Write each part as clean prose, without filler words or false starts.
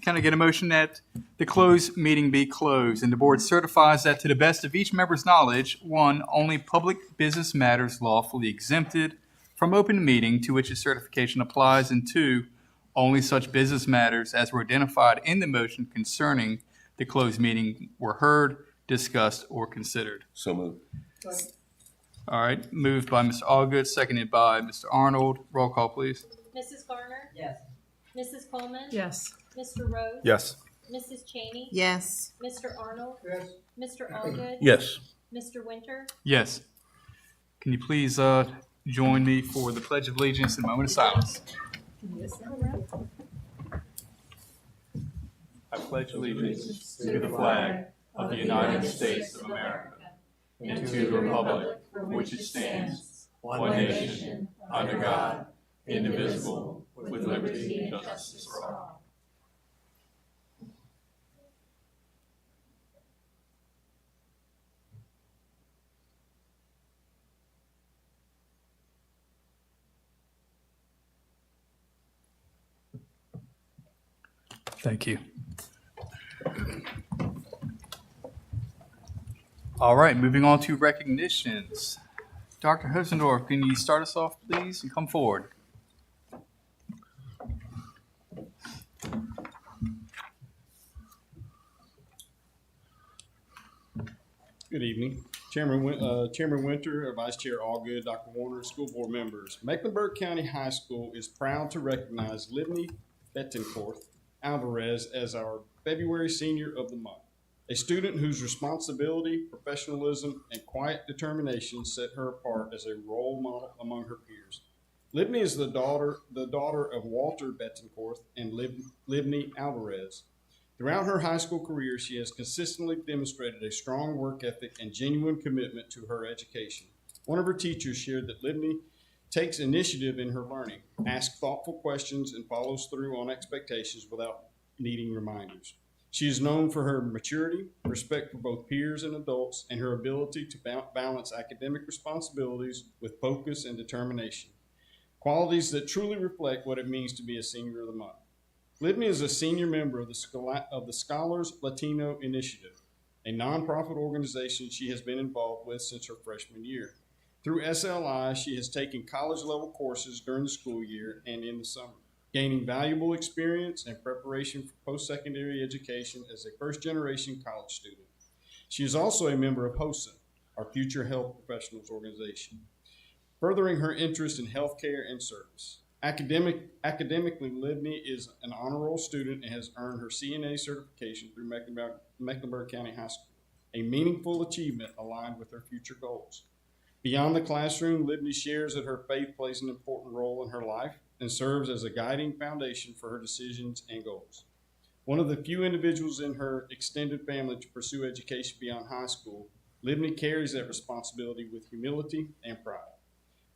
can I get a motion that the closed meeting be closed? And the board certifies that to the best of each member's knowledge, 1, only public business matters lawfully exempted from open meeting to which a certification applies, and 2, only such business matters as were identified in the motion concerning the closed meeting were heard, discussed, or considered. So moved. All right, moved by Mr. Allgood, seconded by Mr. Arnold. Roll call, please. Mrs. Garner? Yes. Mrs. Coleman? Yes. Mr. Rose? Yes. Mrs. Cheney? Yes. Mr. Arnold? Yes. Mr. Allgood? Yes. Mr. Winter? Yes. Can you please join me for the Pledge of Allegiance and a moment of silence? I pledge allegiance to the flag of the United States of America and to the republic for which it stands, one nation, under God, indivisible, with liberty and justice for all. Thank you. All right, moving on to recognitions. Dr. Hosendorf, can you start us off, please, and come forward? Good evening. Chairman Winter, Vice Chair Allgood, Dr. Warner, school board members. Mecklenburg County High School is proud to recognize Libni Betancourt Alvarez as our February Senior of the Month, a student whose responsibility, professionalism, and quiet determination set her apart as a role model among her peers. Libni is the daughter of Walter Betancourt and Libni Alvarez. Throughout her high school career, she has consistently demonstrated a strong work ethic and genuine commitment to her education. One of her teachers shared that Libni takes initiative in her learning, asks thoughtful questions, and follows through on expectations without needing reminders. She is known for her maturity, respect for both peers and adults, and her ability to balance academic responsibilities with focus and determination, qualities that truly reflect what it means to be a Senior of the Month. Libni is a senior member of the Scholars Latino Initiative, a nonprofit organization she has been involved with since her freshman year. Through SLI, she has taken college-level courses during the school year and in the summer, gaining valuable experience and preparation for post-secondary education as a first-generation college student. She is also a member of HOSA, our Future Health Professionals organization, furthering her interest in healthcare and service. Academically, Libni is an honor roll student and has earned her CNA certification through Mecklenburg County High School, a meaningful achievement aligned with her future goals. Beyond the classroom, Libni shares that her faith plays an important role in her life and serves as a guiding foundation for her decisions and goals. One of the few individuals in her extended family to pursue education beyond high school, Libni carries that responsibility with humility and pride.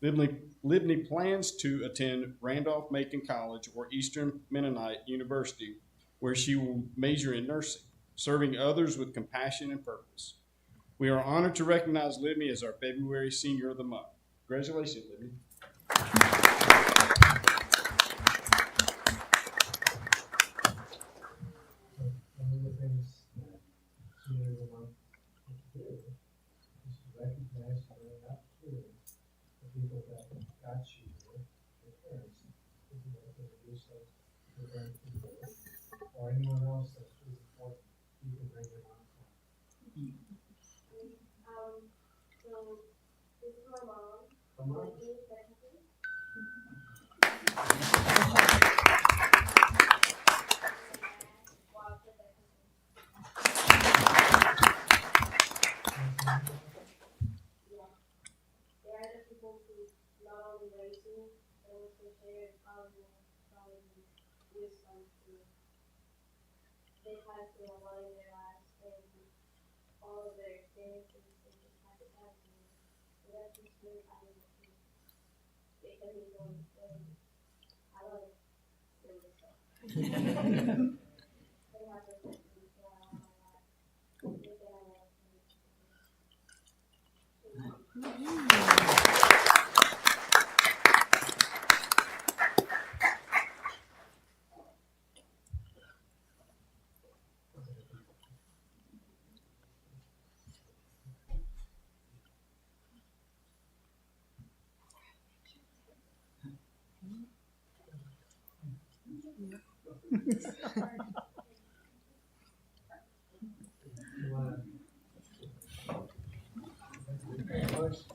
Libni plans to attend Randolph-Macon College or Eastern Mennonite University, where she will major in nursing, serving others with compassion and purpose. We are honored to recognize Libni as our February Senior of the Month. Congratulations, Libni. One of the things that Senior of the Month can do is to recognize and bring up to the people that got you here, your parents, if you want to introduce them to the grandkids, or anyone else that's really important, you can bring them on. So this is my mom. Come on. My name is Becky. Walter Becky. Yeah. They are the people who not only raised me, but also shared valuable wisdom to they had through a lot of their lives and all of their experiences. That's just really valuable to me. Because it's going I love it. Really stuff. They have to put me down on my life. You wanna- Congratulations.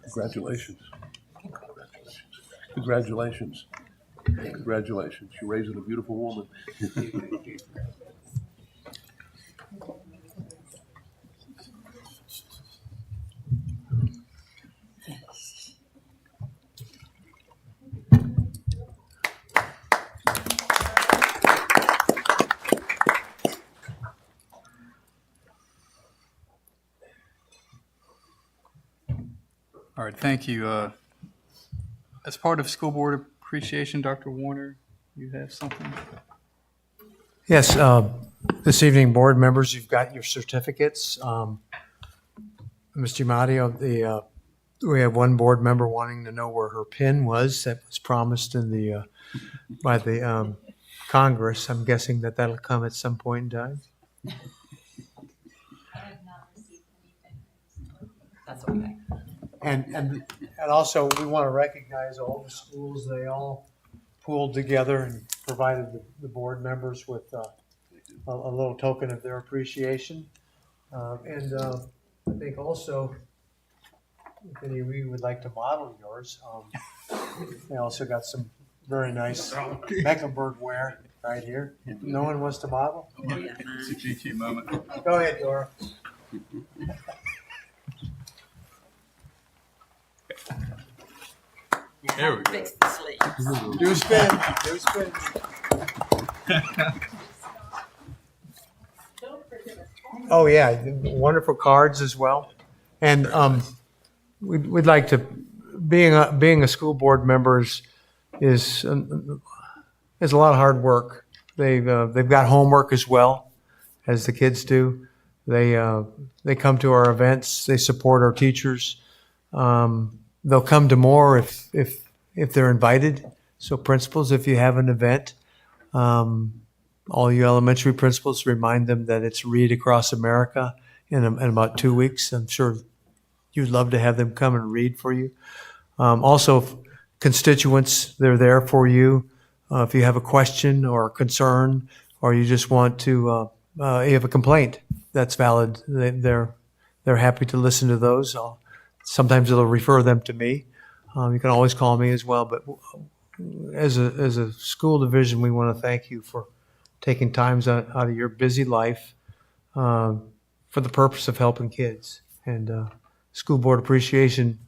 Congratulations. Congratulations. Congratulations. You're raising a beautiful woman. All right, thank you. As part of School Board Appreciation, Dr. Warner, you have something? Yes, this evening, board members, you've got your certificates. Ms. Giamatti, we have one board member wanting to know where her pin was that was promised in the, by the Congress. I'm guessing that that'll come at some point in time. I have not received anything. That's okay. And also, we want to recognize all the schools. They all pooled together and provided the board members with a little token of their appreciation. And I think also, if any of you would like to model yours, they also got some very nice Mecklenburg ware right here. No one wants to model? It's a GQ moment. Go ahead, Dora. There we go. Fix the sleeves. Do a spin. Do a spin. Oh, yeah, wonderful cards as well. And we'd like to, being a school board member is a lot of hard work. They've got homework as well, as the kids do. They come to our events. They support our teachers. They'll come to more if they're invited. So principals, if you have an event, all you elementary principals, remind them that it's Read Across America in about 2 weeks. I'm sure you'd love to have them come and read for you. Also, constituents, they're there for you. If you have a question or a concern, or you just want to, you have a complaint, that's valid. They're happy to listen to those. Sometimes it'll refer them to me. You can always call me as well. But as a school division, we want to thank you for taking times out of your busy life for the purpose of helping kids. And School Board Appreciation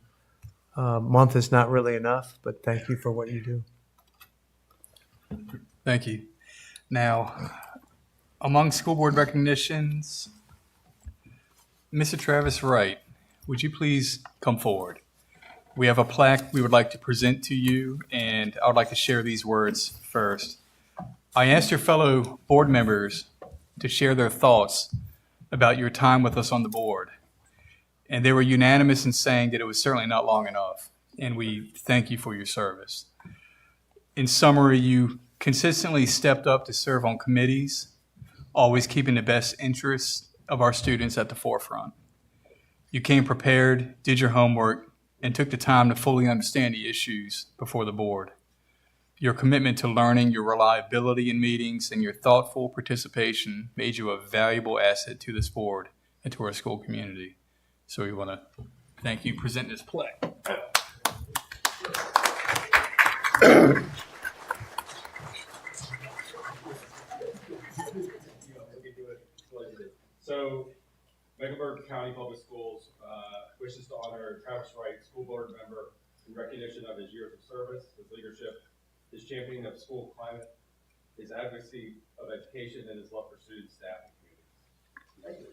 Month is not really enough, but thank you for what you do. Thank you. Now, among school board recognitions, Mr. Travis Wright, would you please come forward? We have a plaque we would like to present to you, and I would like to share these words first. I asked your fellow board members to share their thoughts about your time with us on the board, and they were unanimous in saying that it was certainly not long enough, and we thank you for your service. In summary, you consistently stepped up to serve on committees, always keeping the best interests of our students at the forefront. You came prepared, did your homework, and took the time to fully understand the issues before the board. Your commitment to learning, your reliability in meetings, and your thoughtful participation made you a valuable asset to this board and to our school community. So we want to thank you for presenting this plaque. So, Mecklenburg County Public Schools wishes to honor Travis Wright, school board member, in recognition of his years of service, his leadership, his championing of school climate, his advocacy of education, and his love for students, staff, and communities. Hey,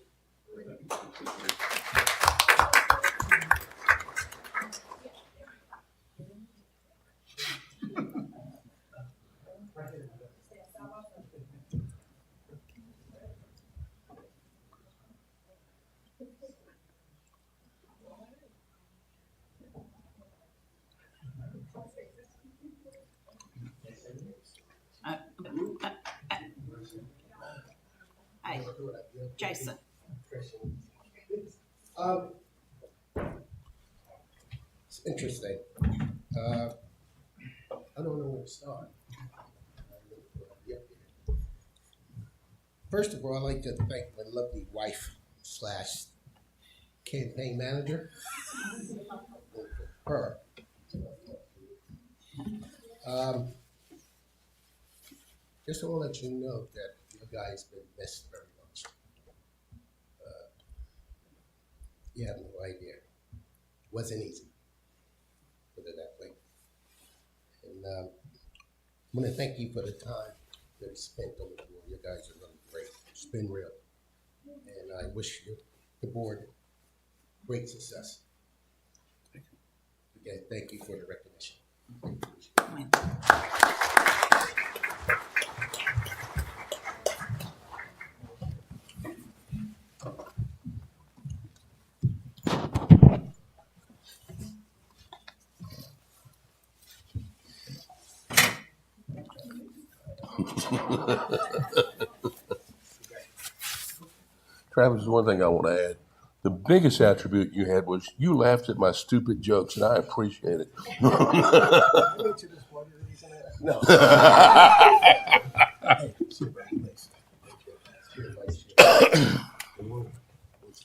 Jason. It's interesting. I don't know where to start. First of all, I'd like to thank my lovely wife slash campaign manager for her. Just want to let you know that your guy's been missed very much. You have no idea. Wasn't easy. Put it that way. And I want to thank you for the time that you spent on the board. You guys are really great. It's been real. And I wish you, the board, great success. Again, thank you for the recognition. Travis, one thing I want to add. The biggest attribute you had was you laughed at my stupid jokes, and I appreciate it. No.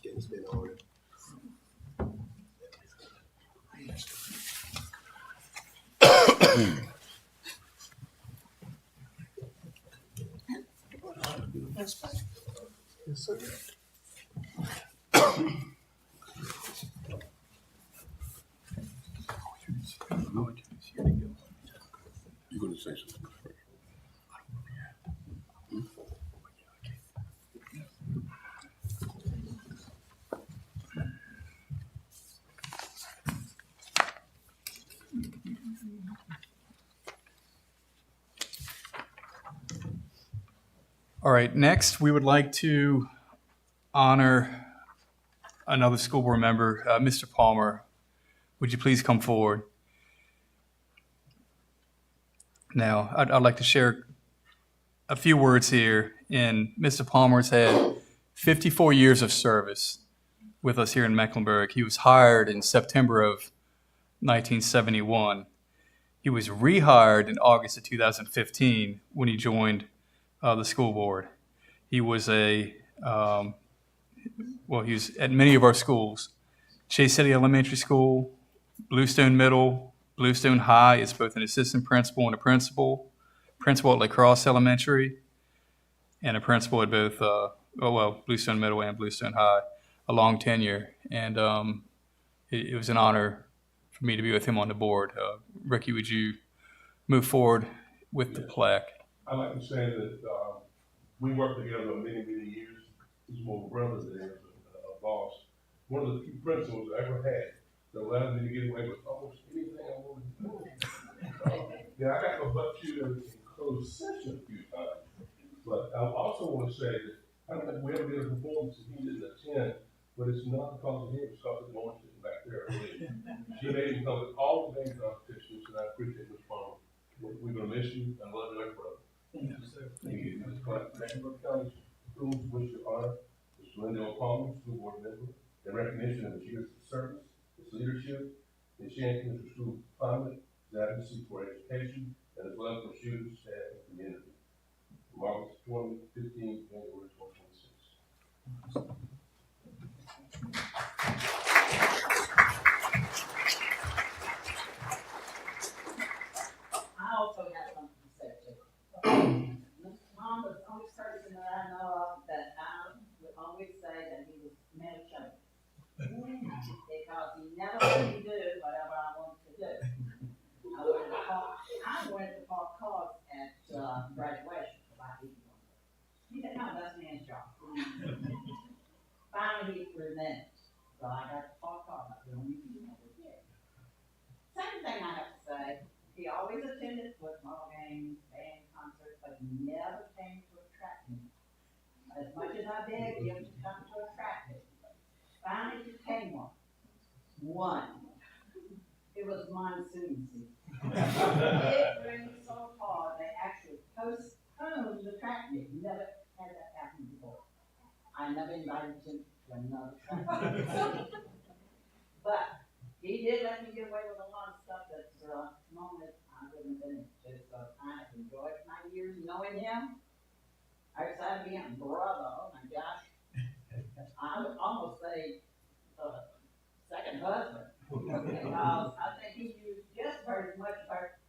It's been an honor. You're going to say something first. All right, next, we would like to honor another school board member, Mr. Palmer. Would you please come forward? Now, I'd like to share a few words here. And Mr. Palmer's had 54 years of service with us here in Mecklenburg. He was hired in September of 1971. He was rehired in August of 2015 when he joined the school board. He was he was at many of our schools. Chase City Elementary School, Bluestone Middle, Bluestone High is both an assistant principal and a principal at La Crosse Elementary, and a principal at both, Bluestone Middle and Bluestone High, a long tenure. And it was an honor for me to be with him on the board. Ricky, would you move forward with the plaque? I'd like to say that we worked together many, many years. He's more brother than a boss. One of the few principals I ever had that allowed me to get away with almost anything I wanted to do. Yeah, I got to butt you in closed session a few times. But I also want to say that I don't think we ever did a performance that he didn't attend, but it's not because of him, it's because of the one sitting back there. She made him come to all the game competitions, and I appreciate Ms. Palmer. We're going to miss you and love you, brother. Thank you, sir. Thank you. Mecklenburg County Schools wish to honor Mr. Lindell Palmer, school board member, in recognition of his years of service, his leadership, his champion for school climate, his advocacy for education, and his love for students, staff, and community. From August 2015, January 2026. I also have something to say too. Mr. Tom was the only person that I know of that I would always say that he was male chauvinist. Because he never let me do whatever I wanted to do. I wanted to park cars at graduation, but I didn't want to. He said, no, that's man's job. Finally, he relented. So I got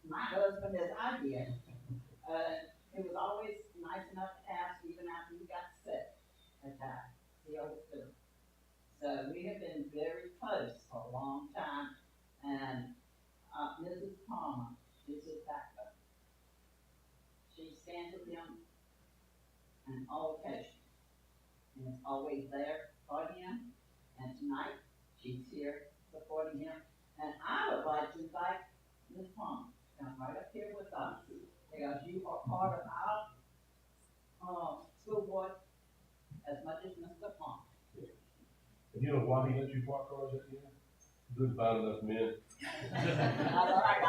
my husband as I did. He was always nice enough to ask even after he got sick at that, the old food. So we have been very close for a long time, and, Mrs. Palmer is his backbone. She stands with him on all occasions, and is always there for him, and tonight, she's here supporting him. And I would like to invite Ms. Palmer to come right up here with us, because you are part of our, school board as much as Mr. Palmer. And you know why he let you park cars at the end? Couldn't find enough men. All right,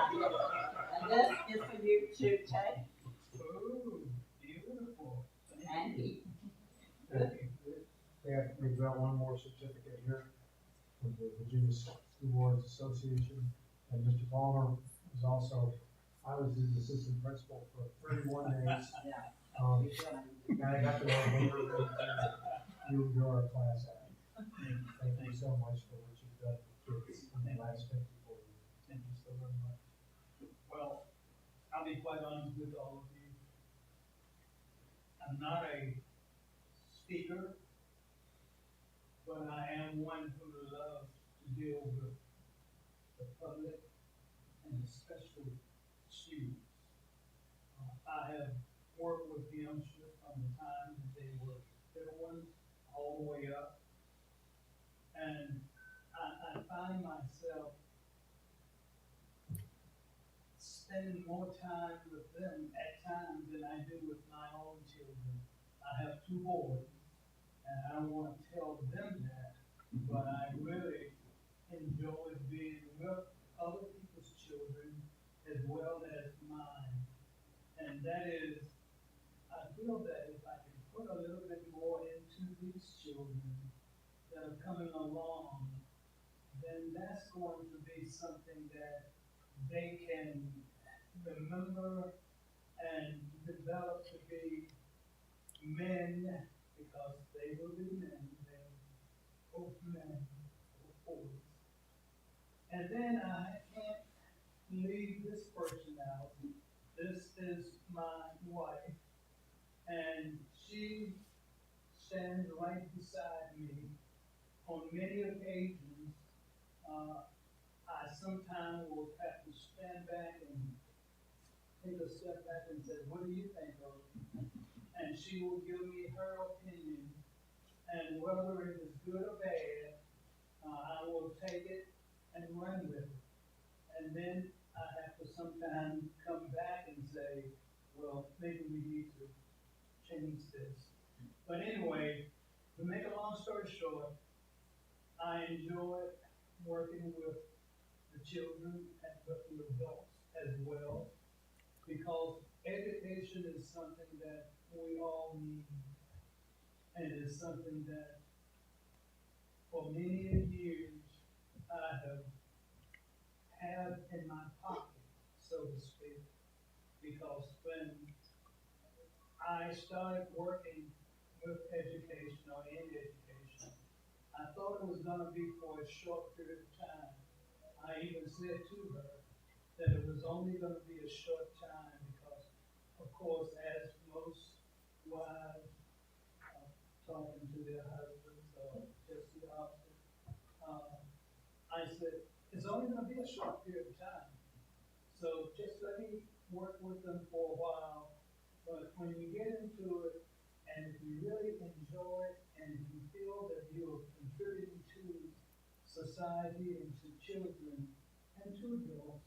and this is for you to take Ooh, beautiful. and keep. We've got one more certificate here from the Virginia School Boards Association. And Mr. Palmer was also, I was his assistant principal for 31 days. Yeah. And I got to know him. You're our class act. Thank you so much for what you've done for kids in the last 54 years. Thank you so very much. Well, I'll be quite honest with all of you. I'm not a speaker, but I am one who loves to deal with the public and especially students. I have worked with them from the time that they were little ones all the way up. And I find myself spending more time with them at times than I do with my own children. I have 2 boys, and I don't want to tell them that, but I really enjoy being with other people's children as well as mine. And that is, I feel that if I can put a little bit more into these children that are coming along, then that's going to be something that they can remember and develop to be men, because they will be men, they're both men, both boys. And then I can't leave this person out. This is my wife, and she stands right beside me on many occasions. I sometimes will have to stand back and take a step back and say, what do you think of it? And she will give me her opinion, and whether it is good or bad, I will take it and run with it. And then I have to sometimes come back and say, well, maybe we need to change this. But anyway, to make a long story short, I enjoy working with the children and with the adults as well, because education is something that we all need, and it is something that for many years I have had in my pocket, so to speak, because when I started working with education or in education, I thought it was going to be for a short period of time. I even said to her that it was only going to be a short time because, of course, as most wives talking to their husbands or just the opposite, I said, it's only going to be a short period of time. So just let me work with them for a while. But when you get into it, and if you really enjoy it, and if you feel that you are contributing to society and to children and to adults,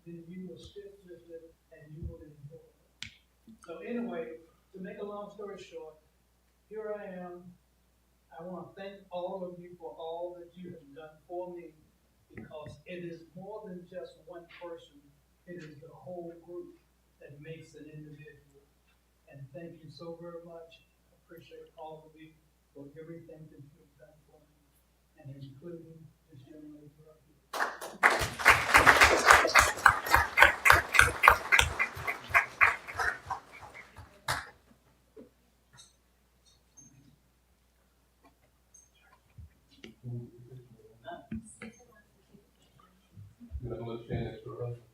then you will stick with it and you will enjoy it. So anyway, to make a long story short, here I am. I want to thank all of you for all that you have done for me, because it is more than just one person. It is the whole group that makes an individual. And thank you so very much. I appreciate all of you for everything that you have done for me, and including this young lady right here. You're not gonna let Shannon next to her husband?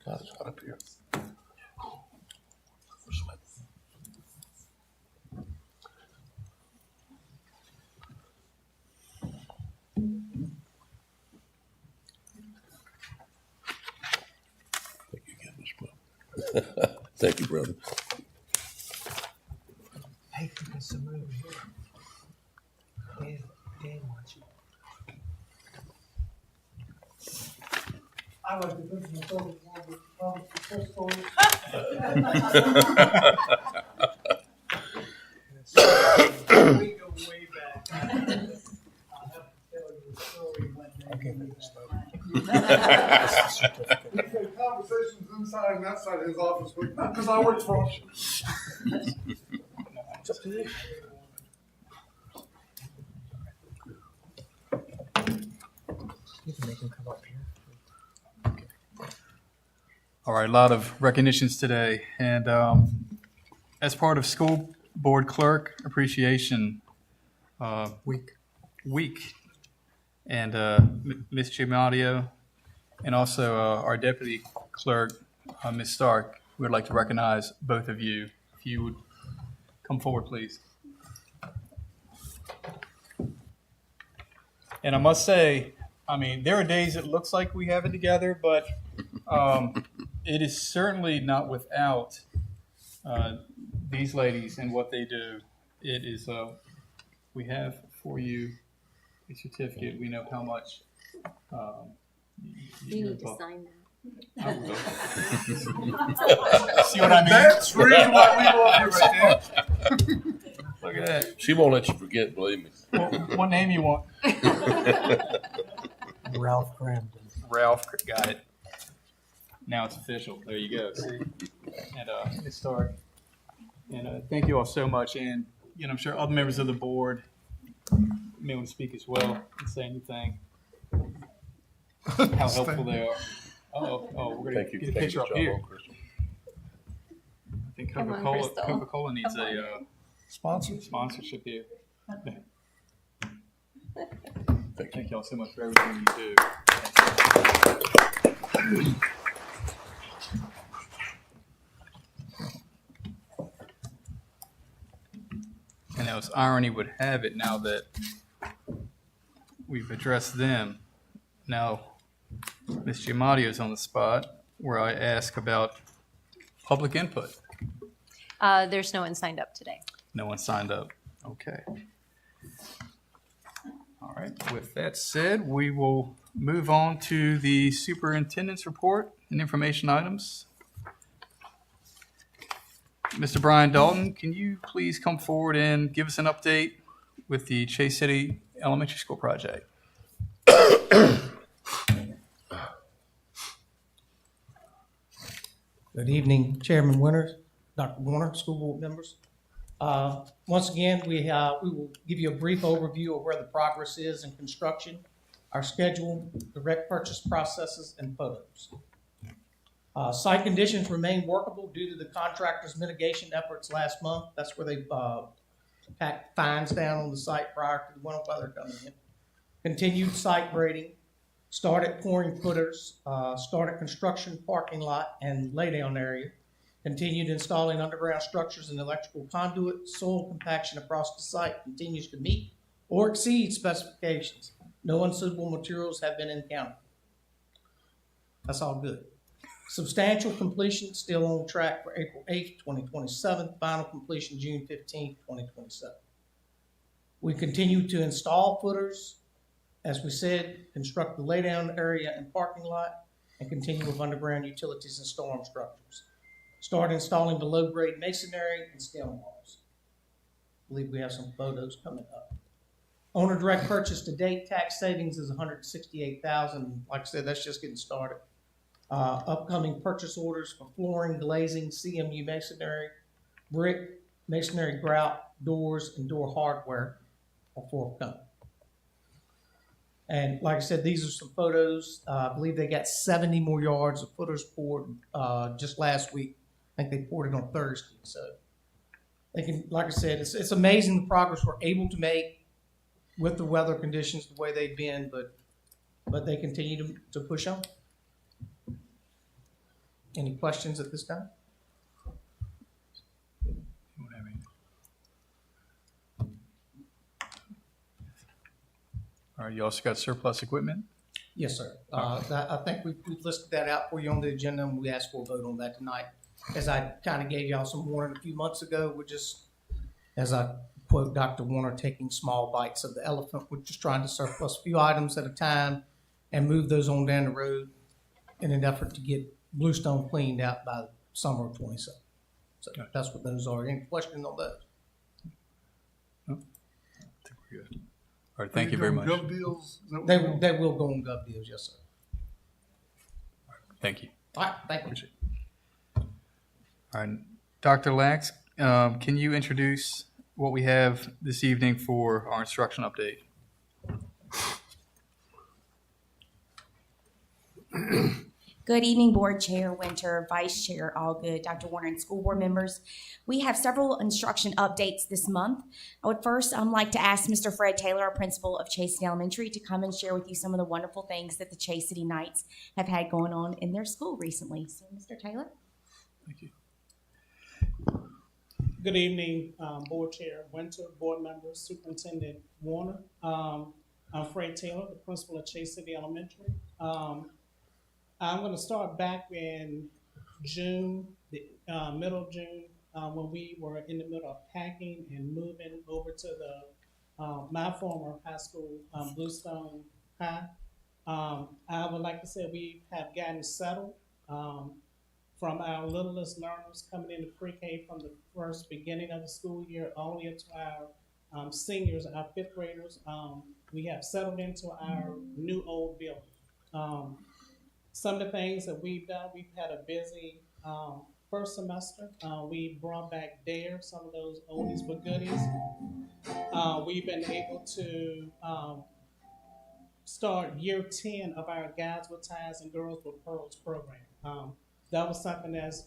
God, it's hot up here. Thank you again, Mr. Bell. Thank you, brother. Hey, there's some over here. Dan wants you. I like to think myself as one of the public success stories. We go way back. I'll have to tell you a story one day. Okay, when we let's have start. time. We had conversations inside and outside his office, but because I worked for him. It's up to you. You can make him come up here. All right, a lot of recognitions today. And as part of School Board Clerk Appreciation Week, and Ms. Giamadio, and also our Deputy Clerk, Ms. Stark, we would like to recognize both of you. If you would come forward, please. And I must say, I mean, there are days it looks like we have it together, but it is certainly not without these ladies and what they do. It is, we have for you a certificate. We know how much. You need to sign that. I will. See what I mean? That's the reason why we love you right there. Look at that. She won't let you forget, believe me. What name you want? Ralph Cramden. Ralph, got it. Now it's official. There you go. See? And Ms. Stark. And thank you all so much. And I'm sure other members of the board may want to speak as well and say anything. How helpful they are. Oh, we're Thank gonna you. get a picture up here. Christian. I think Come on, Coca-Cola. Crystal. Coca-Cola needs Come on. a Sponsor. sponsorship here. Thank you. Thank y'all so much for everything you do. And as irony would have it, now that we've addressed them, now Ms. Giamadio is on the spot where I ask about public input. There's no one signed up today. No one signed up. Okay. All right. With that said, we will move on to the superintendent's report and information items. Mr. Brian Dalton, can you please come forward and give us an update with the Chase City Elementary School project? Good evening, Chairman Winters, Dr. Warner, school board members. Once again, we will give you a brief overview of where the progress is in construction, our schedule, direct purchase processes, and photos. Site conditions remain workable due to the contractor's mitigation efforts last month. That's where they packed fines down on the site prior to the winter weather coming in. Continued site grading, started pouring footers, started construction parking lot and laydown area, continued installing underground structures and electrical conduit. Soil compaction across the site continues to meet or exceed specifications. No unsuitable materials have been encountered. That's all good. Substantial completion still on track for April 8th, 2027. Final completion June 15th, 2027. We continue to install footers. As we said, construct the laydown area and parking lot, and continue with underground utilities and storm structures. Start installing below-grade masonry and stem walls. I believe we have some photos coming up. Owner direct purchase to date, tax savings is $168,000. Like I said, that's just getting started. Upcoming purchase orders for flooring, glazing, CMU masonry, brick, masonry grout, doors, and door hardware are forthcoming. And like I said, these are some photos. I believe they got 70 more yards of footers poured just last week. I think they poured it on Thursday. So they can, like I said, it's amazing the progress we're able to make with the weather conditions the way they've been, but they continue to push on. Any questions at this time? All right, you also got surplus equipment? Yes, sir. I think we've listed that out for you on the agenda, and we asked for a vote on that tonight. As I kind of gave y'all some warning a few months ago, we're just, as I quote Dr. Warner, taking small bites of the elephant. We're just trying to surplus a few items at a time and move those on down the road in an effort to get Bluestone cleaned out by the summer of 27. So that's what those are. Any questions on those? No? I think we're good. All right, thank you very much. Gov deals? Is that what They we're doing? they will go on gov deals, yes, sir. Thank you. All right, thank you. Appreciate it. All right, Dr. Lax, can you introduce what we have this evening for our instruction update? Good evening, Board Chair Winter, Vice Chair Allgood, Dr. Warner, and school board members. We have several instruction updates this month. I would first like to ask Mr. Fred Taylor, our principal of Chase City Elementary, to come and share with you some of the wonderful things that the Chase City Knights have had going on in their school recently. So, Mr. Taylor. Thank you. Good evening, Board Chair Winter, board members, Superintendent Warner. I'm Fred Taylor, the principal of Chase City Elementary. I'm going to start back in June, the middle of June, when we were in the middle of packing and moving over to the my former high school, Bluestone High. I would like to say we have gotten settled from our littlest learners coming into pre-K from the first beginning of the school year all the way up to our seniors, our fifth graders. We have settled into our new old building. Some of the things that we've done, we've had a busy first semester. We brought back DARE, some of those oldies but goodies. We've been able to start year 10 of our Guys with Ties and Girls with Pearls program. That was something that's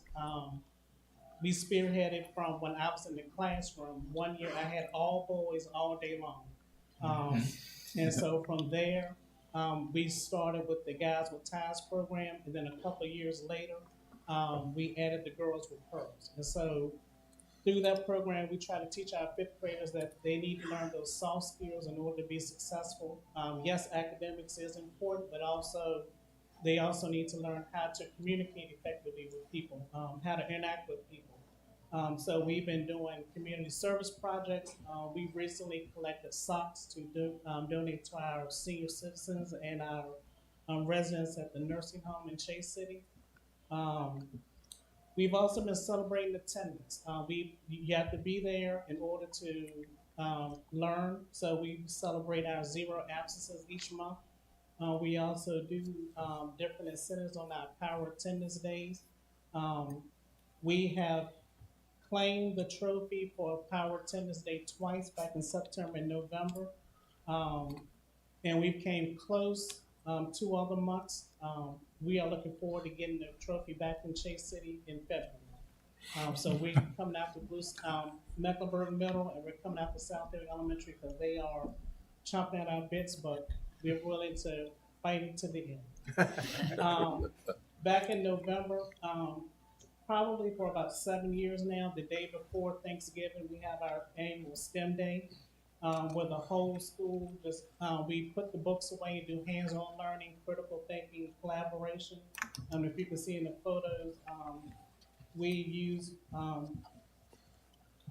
we spearheaded from when I was in the classroom. One year I had all boys all day long. And so from there, we started with the Guys with Ties program, and then a couple of years later, we added the Girls with Pearls. And so through that program, we try to teach our fifth graders that they need to learn those soft skills in order to be successful. Yes, academics is important, but also they also need to learn how to communicate effectively with people, how to interact with people. So we've been doing community service projects. We recently collected socks to donate to our senior citizens and our residents at the nursing home in Chase City. We've also been celebrating attendance. You have to be there in order to learn. So we celebrate our 0 absences each month. We also do different incentives on our power attendance days. We have claimed the trophy for Power Attendance Day twice, back in September and November. And we came close 2 other months. We are looking forward to getting the trophy back in Chase City in February. So we're coming after Mecklenburg Middle, and we're coming after South Haven Elementary because they are chomping at our bits, but we're willing to fight it to the end. Back in November, probably for about 7 years now, the day before Thanksgiving, we have our annual STEM Day. where the whole school just, we put the books away, do hands-on learning, critical thinking, collaboration. If you can see in the photos, we use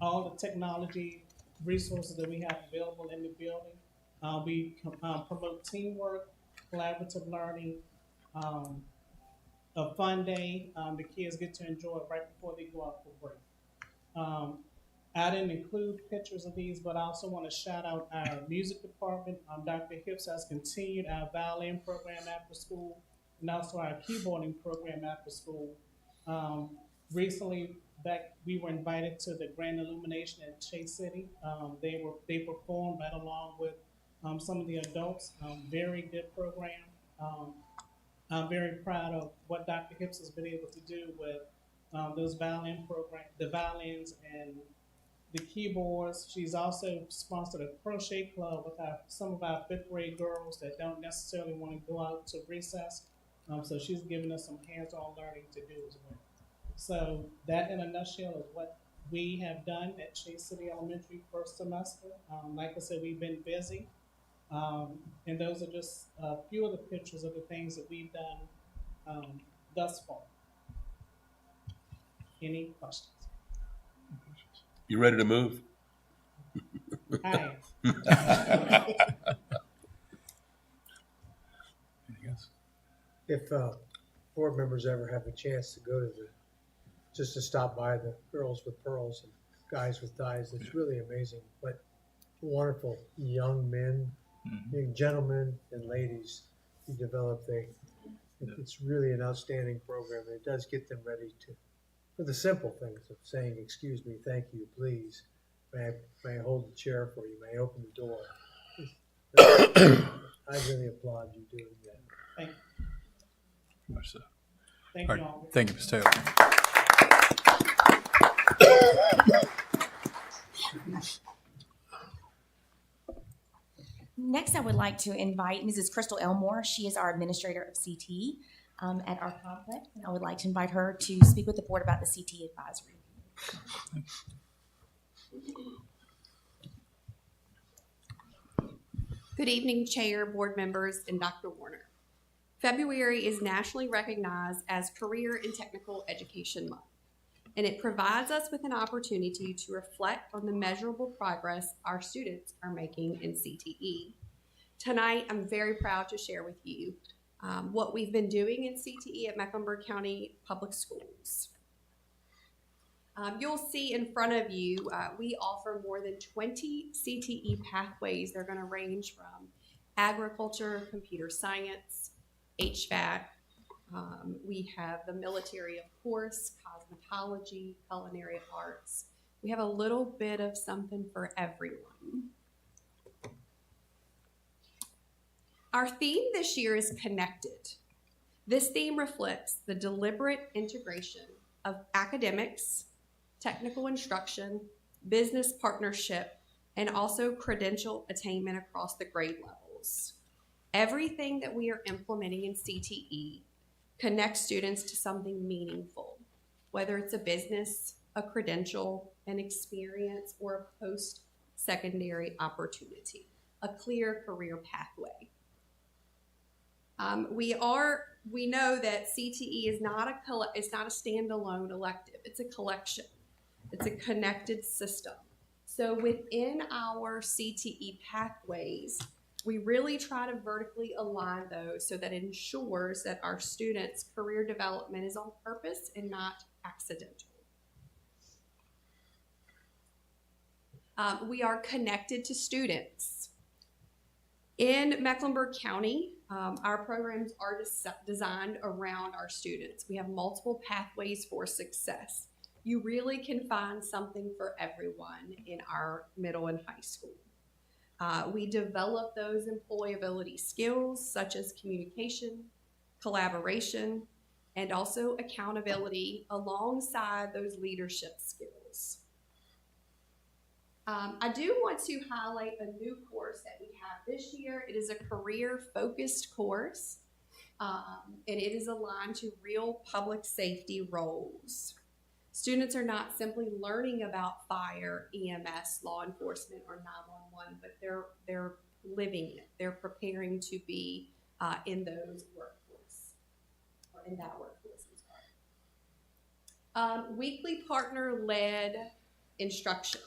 all the technology resources that we have available in the building. We promote teamwork, collaborative learning, a fun day. The kids get to enjoy it right before they go out for break. I didn't include pictures of these, but I also want to shout out our music department. Dr. Hips has continued our violin program after school and also our keyboarding program after school. Recently, we were invited to the Grand Illumination in Chase City. They performed right along with some of the adults. Very good program. I'm very proud of what Dr. Hips has been able to do with those violin programs, the violins and the keyboards. She's also sponsored a crochet club with some of our 5th grade girls that don't necessarily want to go out to recess. So she's given us some hands-on learning to do as well. So that in a nutshell is what we have done at Chase City Elementary first semester. Like I said, we've been busy. And those are just a few of the pictures of the things that we've done thus far. Any questions? You ready to move? Hi. If board members ever have a chance to go to just to stop by the Girls with Pearls and Guys with Dyes, it's really amazing. But wonderful young men, young gentlemen and ladies who develop. It's really an outstanding program. It does get them ready for the simple things of saying, excuse me, thank you, please. May I hold the chair for you? May I open the door? I really applaud you doing that. Thank you. Much so. Thank All you right. all. Thank you, Ms. Taylor. Next, I would like to invite Mrs. Crystal Elmore. She is our administrator of CT at our complex, and I would like to invite her to speak with the board about the CT advisory. Good evening, Chair, board members, and Dr. Warner. February is nationally recognized as Career and Technical Education Month, and it provides us with an opportunity to reflect on the measurable progress our students are making in CTE. Tonight, I'm very proud to share with you what we've been doing in CTE at Mecklenburg County Public Schools. You'll see in front of you, we offer more than 20 CTE pathways. They're going to range from agriculture, computer science, HVAC. We have the military, of course, cosmetology, culinary arts. We have a little bit of something for everyone. Our theme this year is connected. This theme reflects the deliberate integration of academics, technical instruction, business partnership, and also credential attainment across the grade levels. Everything that we are implementing in CTE connects students to something meaningful, whether it's a business, a credential, an experience, or a post-secondary opportunity, a clear career pathway. We know that CTE is not a standalone elective. It's a collection. It's a connected system. So within our CTE pathways, we really try to vertically align those so that it ensures that our students' career development is on purpose and not accidental. We are connected to students. In Mecklenburg County, our programs are designed around our students. We have multiple pathways for success. You really can find something for everyone in our middle and high school. We develop those employability skills such as communication, collaboration, and also accountability alongside those leadership skills. I do want to highlight a new course that we have this year. It is a career-focused course, and it is aligned to real public safety roles. Students are not simply learning about fire, EMS, law enforcement, or 911 one, but they're living it. They're preparing to be in those workforce, or in that workforce. I'm sorry. Weekly partner-led instruction.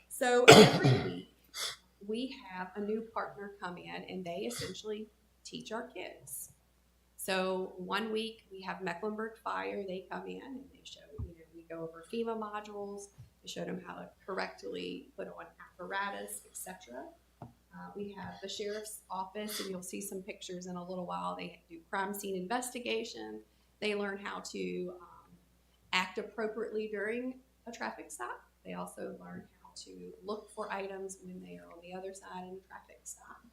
So every week we have a new partner come in, and they essentially teach our kids. So 1 week we have Mecklenburg Fire. They come in and they show, we go over FEMA modules. They showed them how to correctly put on apparatus, etc. We have the sheriff's office, and you'll see some pictures in a little while. They do crime scene investigation. They learn how to act appropriately during a traffic stop. They also learn how to look for items when they are on the other side in a traffic stop.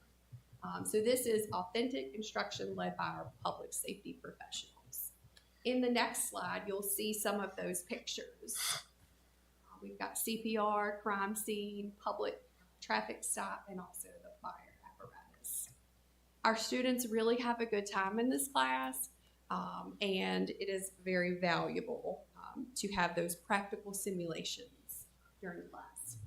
So this is authentic instruction led by our public safety professionals. In the next slide, you'll see some of those pictures. We've got CPR, crime scene, public traffic stop, and also the fire apparatus. Our students really have a good time in this class, and it is very valuable to have those practical simulations during class.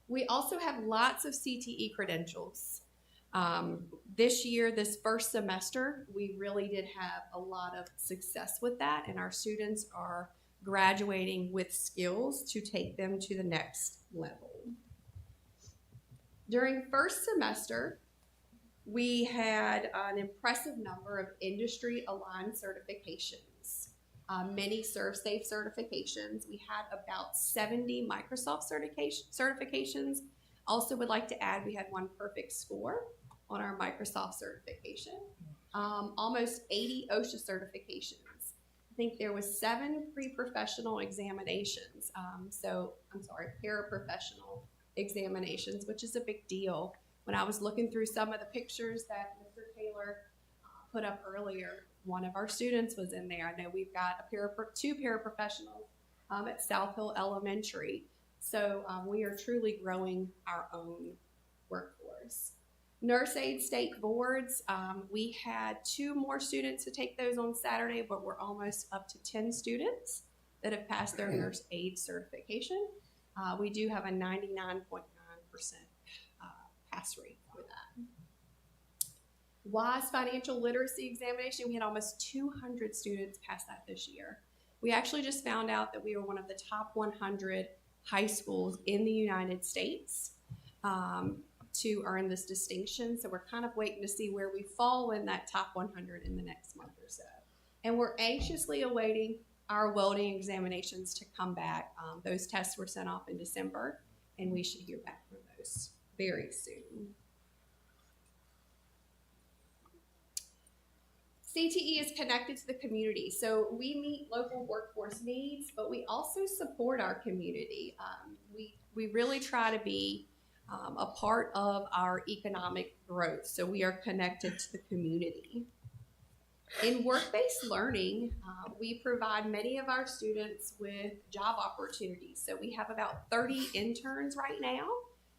We also have lots of CTE credentials. This year, this first semester, we really did have a lot of success with that, and our students are graduating with skills to take them to the next level. During first semester, we had an impressive number of industry-aligned certifications, many ServSafe certifications. We had about 70 Microsoft certifications. Also would like to add, we had one perfect score on our Microsoft certification. Almost 80 OSHA certifications. I think there was 7 pre-professional examinations. Paraprofessional examinations, which is a big deal. When I was looking through some of the pictures that Mr. Taylor put up earlier, one of our students was in there. I know we've got 2 paraprofessionals at South Hill Elementary. So we are truly growing our own workforce. Nurse aid state boards, we had 2 more students to take those on Saturday, but we're almost up to 10 students that have passed their nurse aid certification. We do have a 99.9% pass rate for that. WISE financial literacy examination, we had almost 200 students pass that this year. We actually just found out that we were one of the top 100 high schools in the United States to earn this distinction. So we're kind of waiting to see where we fall in that top 100 in the next month or so. And we're anxiously awaiting our welding examinations to come back. Those tests were sent off in December, and we should hear back from those very soon. CTE is connected to the community. So we meet local workforce needs, but we also support our community. We really try to be a part of our economic growth. So we are connected to the community. In work-based learning, we provide many of our students with job opportunities. So we have about 30 interns right now.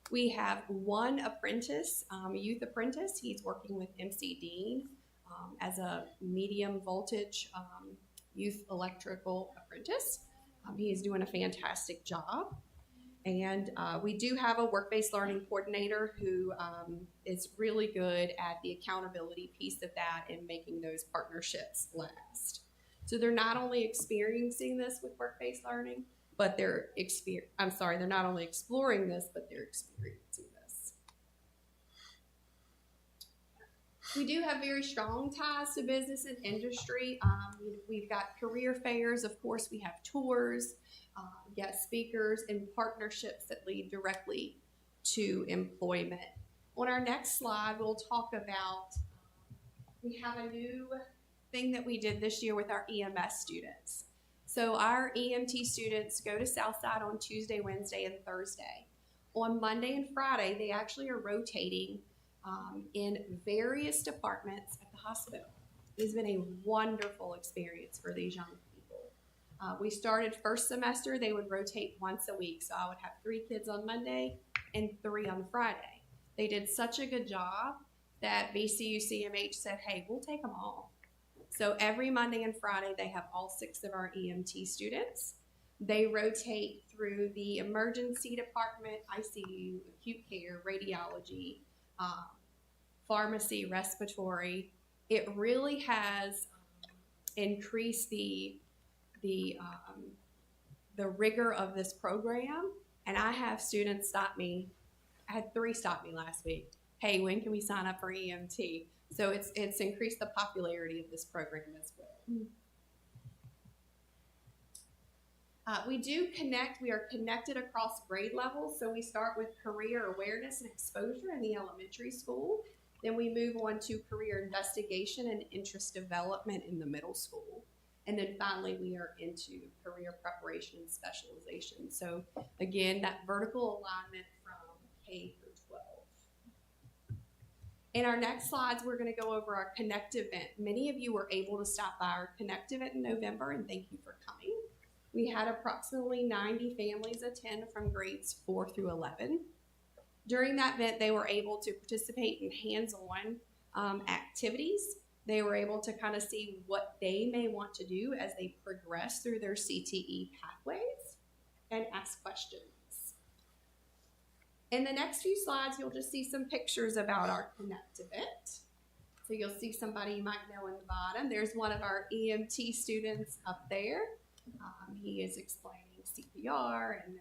We have 1 apprentice, youth apprentice. He's working with MC Dean as a medium voltage youth electrical apprentice. He is doing a fantastic job. And we do have a work-based learning coordinator who is really good at the accountability piece of that and making those partnerships last. So they're not only experiencing this with work-based learning, but they're not only exploring this, but they're experiencing this. We do have very strong ties to business and industry. We've got career fairs. Of course, we have tours, guest speakers, and partnerships that lead directly to employment. On our next slide, we'll talk about, we have a new thing that we did this year with our EMS students. So our EMT students go to Southside on Tuesday, Wednesday, and Thursday. On Monday and Friday, they actually are rotating in various departments at the hospital. It has been a wonderful experience for these young people. We started first semester, they would rotate once a week. So I would have 3 kids on Monday and 3 on Friday. They did such a good job that VCU CMH said, hey, we'll take them all. So every Monday and Friday, they have all 6 of our EMT students. They rotate through the emergency department, ICU, acute care, radiology, pharmacy, respiratory. It really has increased the rigor of this program. And I have students stop me. I had 3 stop me last week. Hey, when can we sign up for EMT? So it's increased the popularity of this program as well. We are connected across grade levels. So we start with career awareness and exposure in the elementary school. Then we move on to career investigation and interest development in the middle school. And then finally, we are into career preparation and specialization. So again, that vertical alignment from K through 12. In our next slides, we're going to go over our Connect event. Many of you were able to stop by our Connect event in November, and thank you for coming. We had approximately 90 families attend from grades 4 through 11. During that event, they were able to participate in hands-on activities. They were able to kind of see what they may want to do as they progress through their CTE pathways and ask questions. In the next few slides, you'll just see some pictures about our Connect event. So you'll see somebody you might know in the bottom. There's one of our EMT students up there. He is explaining CPR and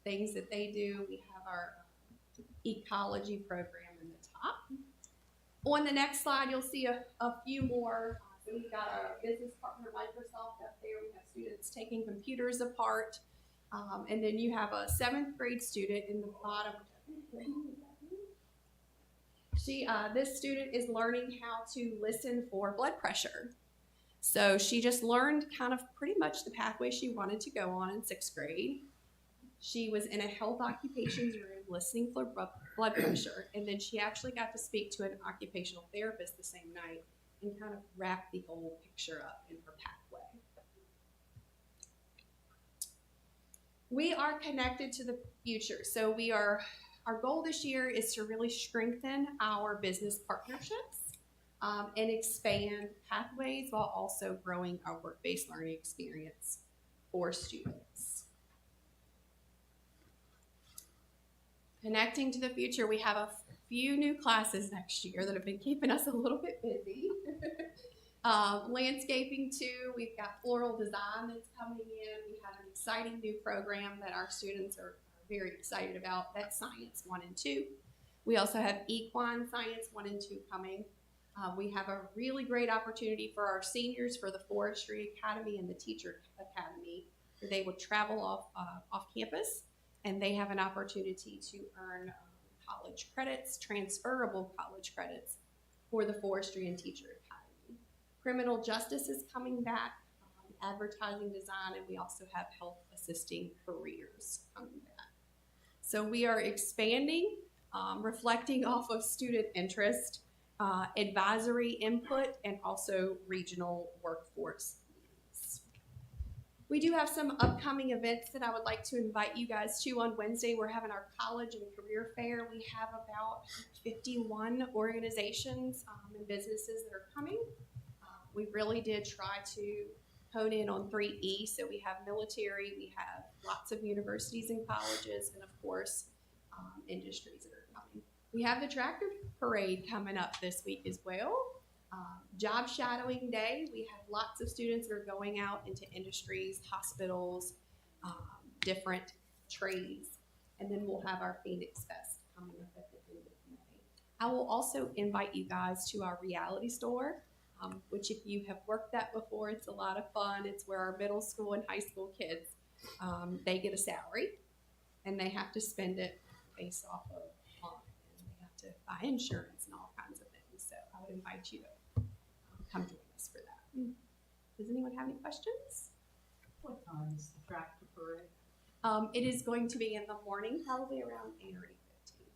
things that they do. We have our ecology program in the top. On the next slide, you'll see a few more. So we've got our business partner, Microsoft, up there. We have students taking computers apart. And then you have a 7th grade student in the bottom. This student is learning how to listen for blood pressure. So she just learned kind of pretty much the pathway she wanted to go on in 6th grade. She was in a health occupations room listening for blood pressure, and then she actually got to speak to an occupational therapist the same night and kind of wrap the whole picture up in her pathway. We are connected to the future. So our goal this year is to really strengthen our business partnerships and expand pathways while also growing our work-based learning experience for students. Connecting to the future, we have a few new classes next year that have been keeping us a little bit busy. Landscaping 2, we've got floral design that's coming in. We have an exciting new program that our students are very excited about. That's Science 1 and 2. We also have Equine Science 1 and 2 coming. We have a really great opportunity for our seniors for the Forestry Academy and the Teacher Academy, where they would travel off campus, and they have an opportunity to earn college credits, transferable college credits for the Forestry and Teacher Academy. Criminal justice is coming back, advertising design, and we also have health assisting careers coming back. So we are expanding, reflecting off of student interest, advisory input, and also regional workforce needs. We do have some upcoming events that I would like to invite you guys to. On Wednesday, we're having our college and career fair. We have about 51 organizations and businesses that are coming. We really did try to hone in on 3 E's. So we have military, we have lots of universities and colleges, and of course, industries that are coming. We have the tractor parade coming up this week as well. Job shadowing day, we have lots of students that are going out into industries, hospitals, different trades, and then we'll have our Phoenix Fest coming up at the end of May. I will also invite you guys to our reality store, which if you have worked that before, it's a lot of fun. It's where our middle school and high school kids, they get a salary, and they have to spend it based off of to buy insurance and all kinds of things. So I would invite you to come join us for that. Does anyone have any questions? What time is the tractor parade? It is going to be in the morning, probably around 8 or 8:15.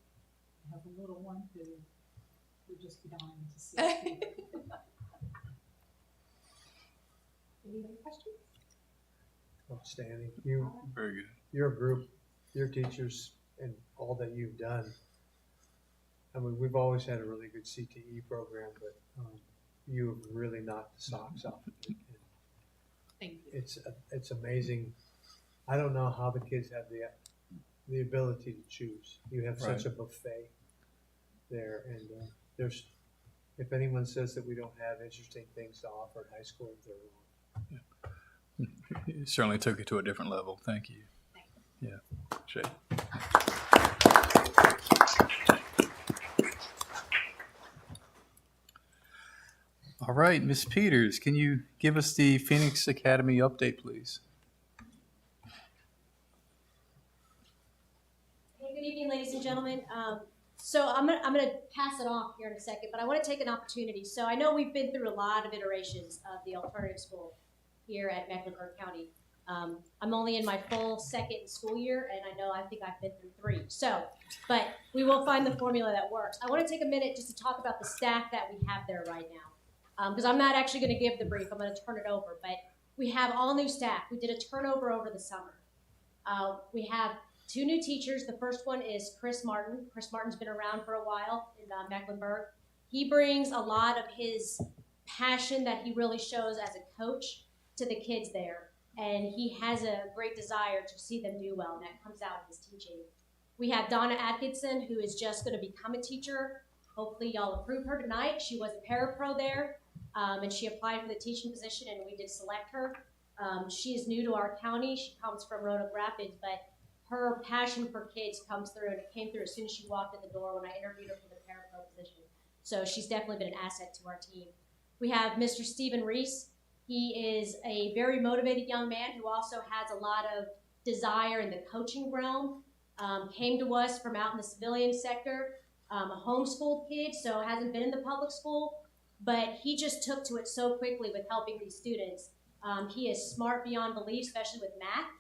I have a little one who would just be dying to see. Any other questions? Outstanding. Very good. Your group, your teachers, and all that you've done. I mean, we've always had a really good CTE program, but you have really knocked the socks off of it. Thank you. It's amazing. I don't know how the kids have the ability to choose. You have such Right. a buffet there, and there's, if anyone says that we don't have interesting things to offer at high school, they're wrong. You certainly took it to a different level. Thank you. Yeah. Shay. All right, Ms. Peters, can you give us the Phoenix Academy update, please? Hey, good evening, ladies and gentlemen. So I'm gonna pass it off here in a second, but I want to take an opportunity. So I know we've been through a lot of iterations of the alternative school here at Mecklenburg County. I'm only in my full second school year, and I think I've been through 3. So, but we will find the formula that works. I want to take a minute just to talk about the staff that we have there right now, because I'm not actually going to give the brief. I'm going to turn it over, but we have all new staff. We did a turnover over the summer. We have 2 new teachers. The first one is Chris Martin. Chris Martin's been around for a while in Mecklenburg. He brings a lot of his passion that he really shows as a coach to the kids there. And he has a great desire to see them do well, and that comes out in his teaching. We have Donna Atkinson, who is just going to become a teacher. Hopefully y'all approve her tonight. She was a parapro there, and she applied for the teaching position, and we did select her. She is new to our county. She comes from Roanoke Rapids, but her passion for kids comes through, and it came through as soon as she walked in the door when I interviewed her for the parapro position. So she's definitely been an asset to our team. We have Mr. Stephen Reese. He is a very motivated young man who also has a lot of desire in the coaching realm. Came to us from out in the civilian sector, a homeschooled kid, so hasn't been in the public school, but he just took to it so quickly with helping these students. He is smart beyond belief, especially with math,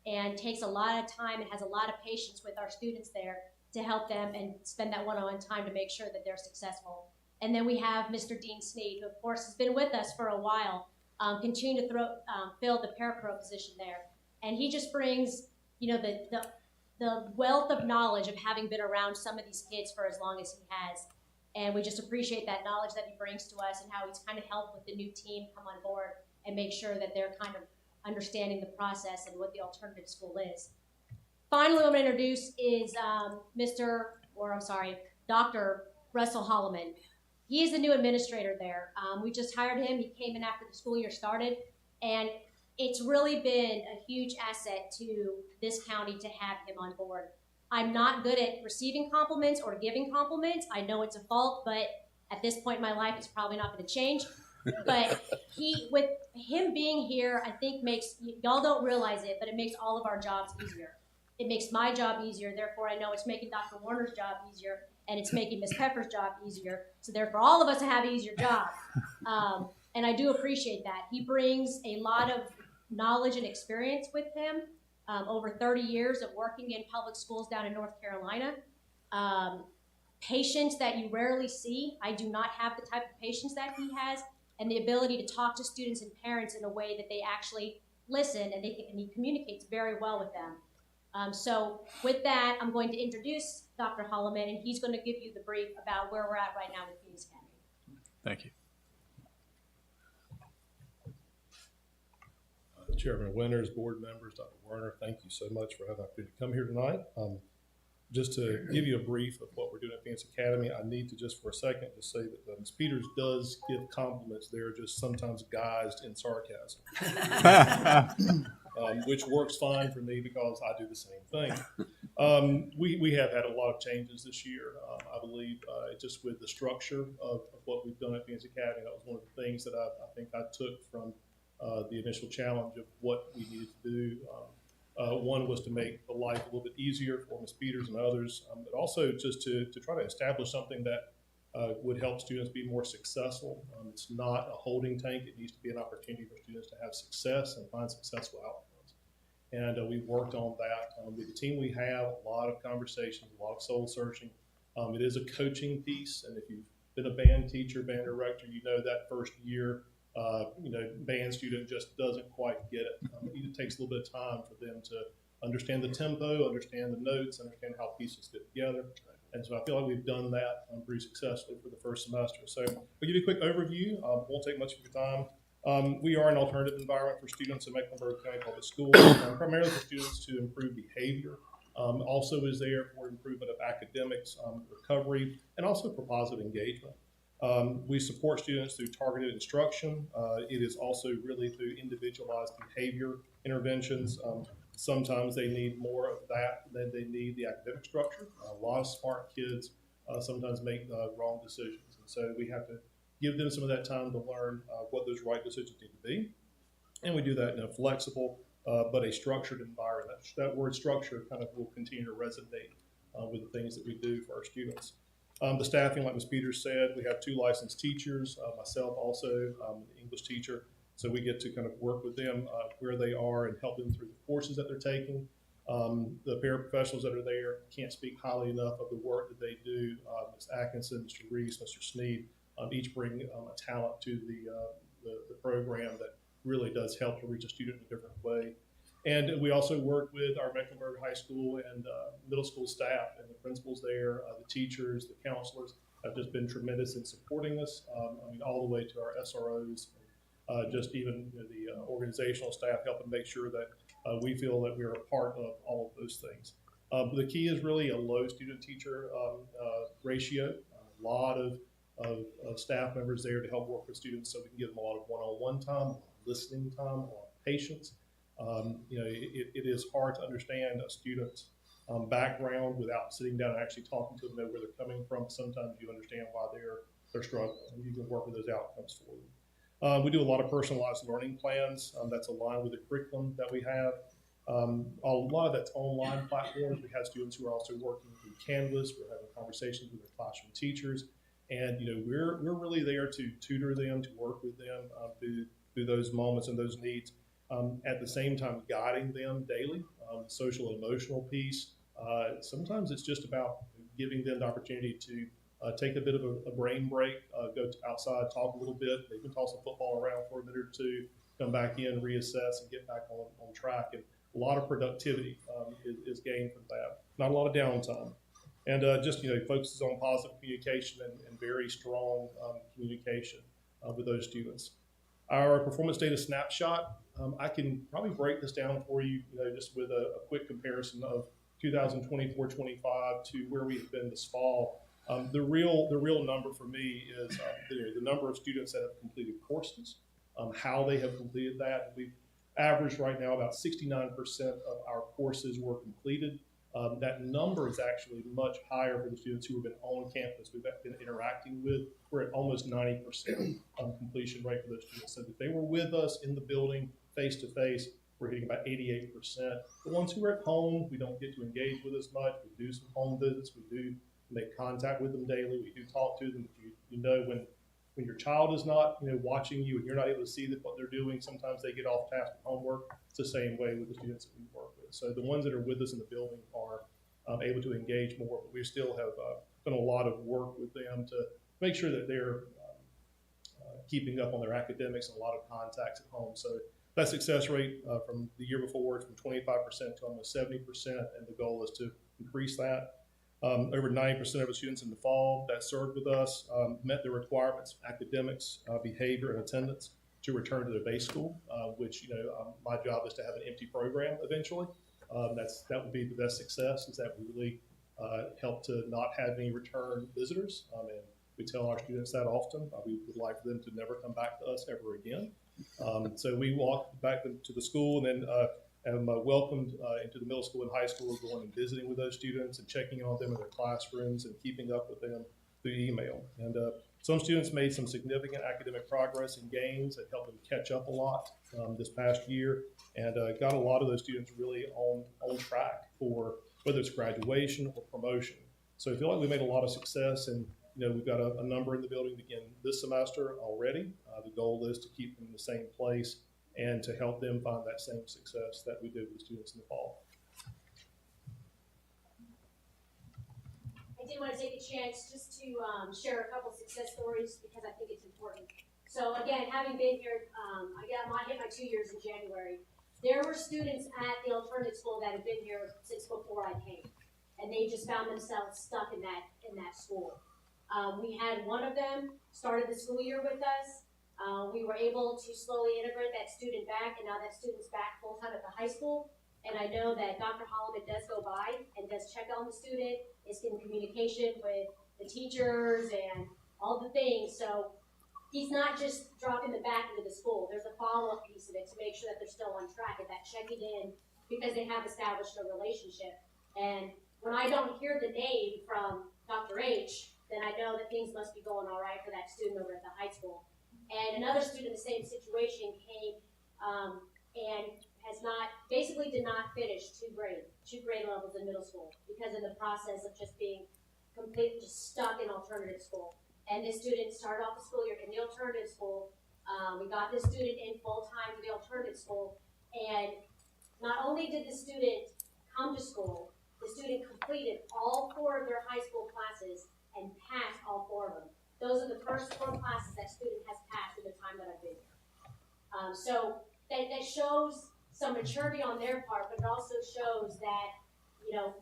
and takes a lot of time and has a lot of patience with our students there to help them and spend that one-on-one time to make sure that they're successful. And then we have Mr. Dean Sneed, who of course has been with us for a while, continue to fill the parapro position there. And he just brings, the wealth of knowledge of having been around some of these kids for as long as he has. And we just appreciate that knowledge that he brings to us and how he's kind of helped with the new team come on board and make sure that they're kind of understanding the process and what the alternative school is. Finally, what I'm going to introduce is Dr. Russell Holloman. He is the new administrator there. We just hired him. He came in after the school year started, and it's really been a huge asset to this county to have him on board. I'm not good at receiving compliments or giving compliments. I know it's a fault, but at this point in my life, it's probably not going to change. But with him being here, I think y'all don't realize it, but it makes all of our jobs easier. It makes my job easier. Therefore, I know it's making Dr. Warner's job easier, and it's making Ms. Pepper's job easier. So therefore, all of us have an easier job. And I do appreciate that. He brings a lot of knowledge and experience with him, over 30 years of working in public schools down in North Carolina. Patience that you rarely see. I do not have the type of patience that he has, and the ability to talk to students and parents in a way that they actually listen, and he communicates very well with them. So with that, I'm going to introduce Dr. Holloman, and he's going to give you the brief about where we're at right now with Phoenix Academy. Thank you. Chairman Winters, board members, Dr. Werner, thank you so much for having the opportunity to come here tonight. Just to give you a brief of what we're doing at Phoenix Academy, I need to just for a second to say that Ms. Peters does give compliments. They're just sometimes guised in sarcasm, which works fine for me because I do the same thing. We have had a lot of changes this year. I believe just with the structure of what we've done at Phoenix Academy, that was one of the things that I think I took from the initial challenge of what we needed to do. One was to make the life a little bit easier for Ms. Peters and others, but also just to try to establish something that would help students be more successful. It's not a holding tank. It needs to be an opportunity for students to have success and find successful outcomes. And we've worked on that. With the team we have, a lot of conversations, a lot of soul searching. It is a coaching piece, and if you've been a band teacher, band director, you know that first year band student just doesn't quite get it. It takes a little bit of time for them to understand the tempo, understand the notes, understand how pieces fit together. And so I feel like we've done that pretty successfully for the first semester. So I'll give you a quick overview. Won't take much of your time. We are an alternative environment for students in Mecklenburg County Public Schools, primarily for students to improve behavior. Also is there for improvement of academics, recovery, and also for positive engagement. We support students through targeted instruction. It is also really through individualized behavior interventions. Sometimes they need more of that than they need the academic structure. A lot of smart kids sometimes make wrong decisions. And so we have to give them some of that time to learn what those right decisions need to be. And we do that in a flexible but a structured environment. That word structure kind of will continue to resonate with the things that we do for our students. The staffing, like Ms. Peters said, we have 2 licensed teachers, myself also, an English teacher. So we get to kind of work with them where they are and help them through the courses that they're taking. The paraprofessionals that are there, can't speak highly enough of the work that they do. Ms. Atkinson, Mr. Reese, Mr. Sneed, each bring a talent to the program that really does help to reach a student in a different way. And we also work with our Mecklenburg High School and middle school staff and the principals there, the teachers, the counselors have just been tremendous in supporting us. I mean, all the way to our SROs, just even the organizational staff helping make sure that we feel that we are a part of all of those things. The key is really a low student-teacher ratio. A lot of staff members there to help work with students so we can give them a lot of one-on-one time, a lot of listening time, a lot of patience. It is hard to understand a student's background without sitting down and actually talking to them, know where they're coming from. Sometimes you understand why they're struggling, and you can work with those outcomes for them. We do a lot of personalized learning plans that's aligned with the curriculum that we have. A lot of that's online platforms. We have students who are also working through Canvas. We're having conversations with their classroom teachers, and we're really there to tutor them, to work with them through those moments and those needs. At the same time, guiding them daily, social and emotional piece. Sometimes it's just about giving them the opportunity to take a bit of a brain break, go outside, talk a little bit. They can toss a football around for a minute or two, come back in, reassess, and get back on track. And a lot of productivity is gained from that. Not a lot of downtime. And just focuses on positive communication and very strong communication with those students. Our performance data snapshot, I can probably break this down for you, just with a quick comparison of 2024-25 to where we have been this fall. The real number for me is the number of students that have completed courses, how they have completed that. We've averaged right now about 69% of our courses were completed. That number is actually much higher for the students who have been on campus, we've been interacting with. We're at almost 90% completion rate for those students. So if they were with us in the building face to face, we're hitting about 88%. The ones who are at home, we don't get to engage with as much. We do some home visits. We do make contact with them daily. We do talk to them. You know when your child is not watching you and you're not able to see what they're doing, sometimes they get off task with homework. It's the same way with the students that we work with. So the ones that are with us in the building are able to engage more, but we still have done a lot of work with them to make sure that they're keeping up on their academics and a lot of contacts at home. So that success rate from the year before is from 25% to almost 70%, and the goal is to increase that. Over 90% of the students in the fall that served with us met the requirements, academics, behavior, and attendance to return to their base school, which my job is to have an empty program eventually. That would be the best success, is that we really help to not have any return visitors. And we tell our students that often. We would like for them to never come back to us ever again. So we walk back to the school and then am welcomed into the middle school and high school, going and visiting with those students and checking on them in their classrooms and keeping up with them through email. And some students made some significant academic progress and gains that helped them catch up a lot this past year, and got a lot of those students really on track for whether it's graduation or promotion. So I feel like we made a lot of success, and we've got a number in the building again this semester already. The goal is to keep them in the same place and to help them find that same success that we did with the students in the fall. I did want to take a chance just to share a couple success stories because I think it's important. So again, having been here, I hit my 2 years in January. There were students at the alternative school that have been here since before I came, and they just found themselves stuck in that school. We had one of them started the school year with us. We were able to slowly integrate that student back, and now that student's back full-time at the high school. And I know that Dr. Holloman does go by and does check on the student, is in communication with the teachers and all the things. So he's not just dropping them back into the school. There's a follow-up piece of it to make sure that they're still on track and that checking in because they have established a relationship. And when I don't hear the name from Dr. H, then I know that things must be going all right for that student over at the high school. And another student in the same situation came and did not finish two grade levels in middle school because of the process of just being completely just stuck in alternative school. And this student started off the school year in the alternative school. We got this student in full time to the alternative school, and not only did the student come to school, the student completed all 4 of their high school classes and passed all 4 of them. Those are the first 4 classes that student has passed in the time that I've been here. So that shows some maturity on their part, but it also shows that,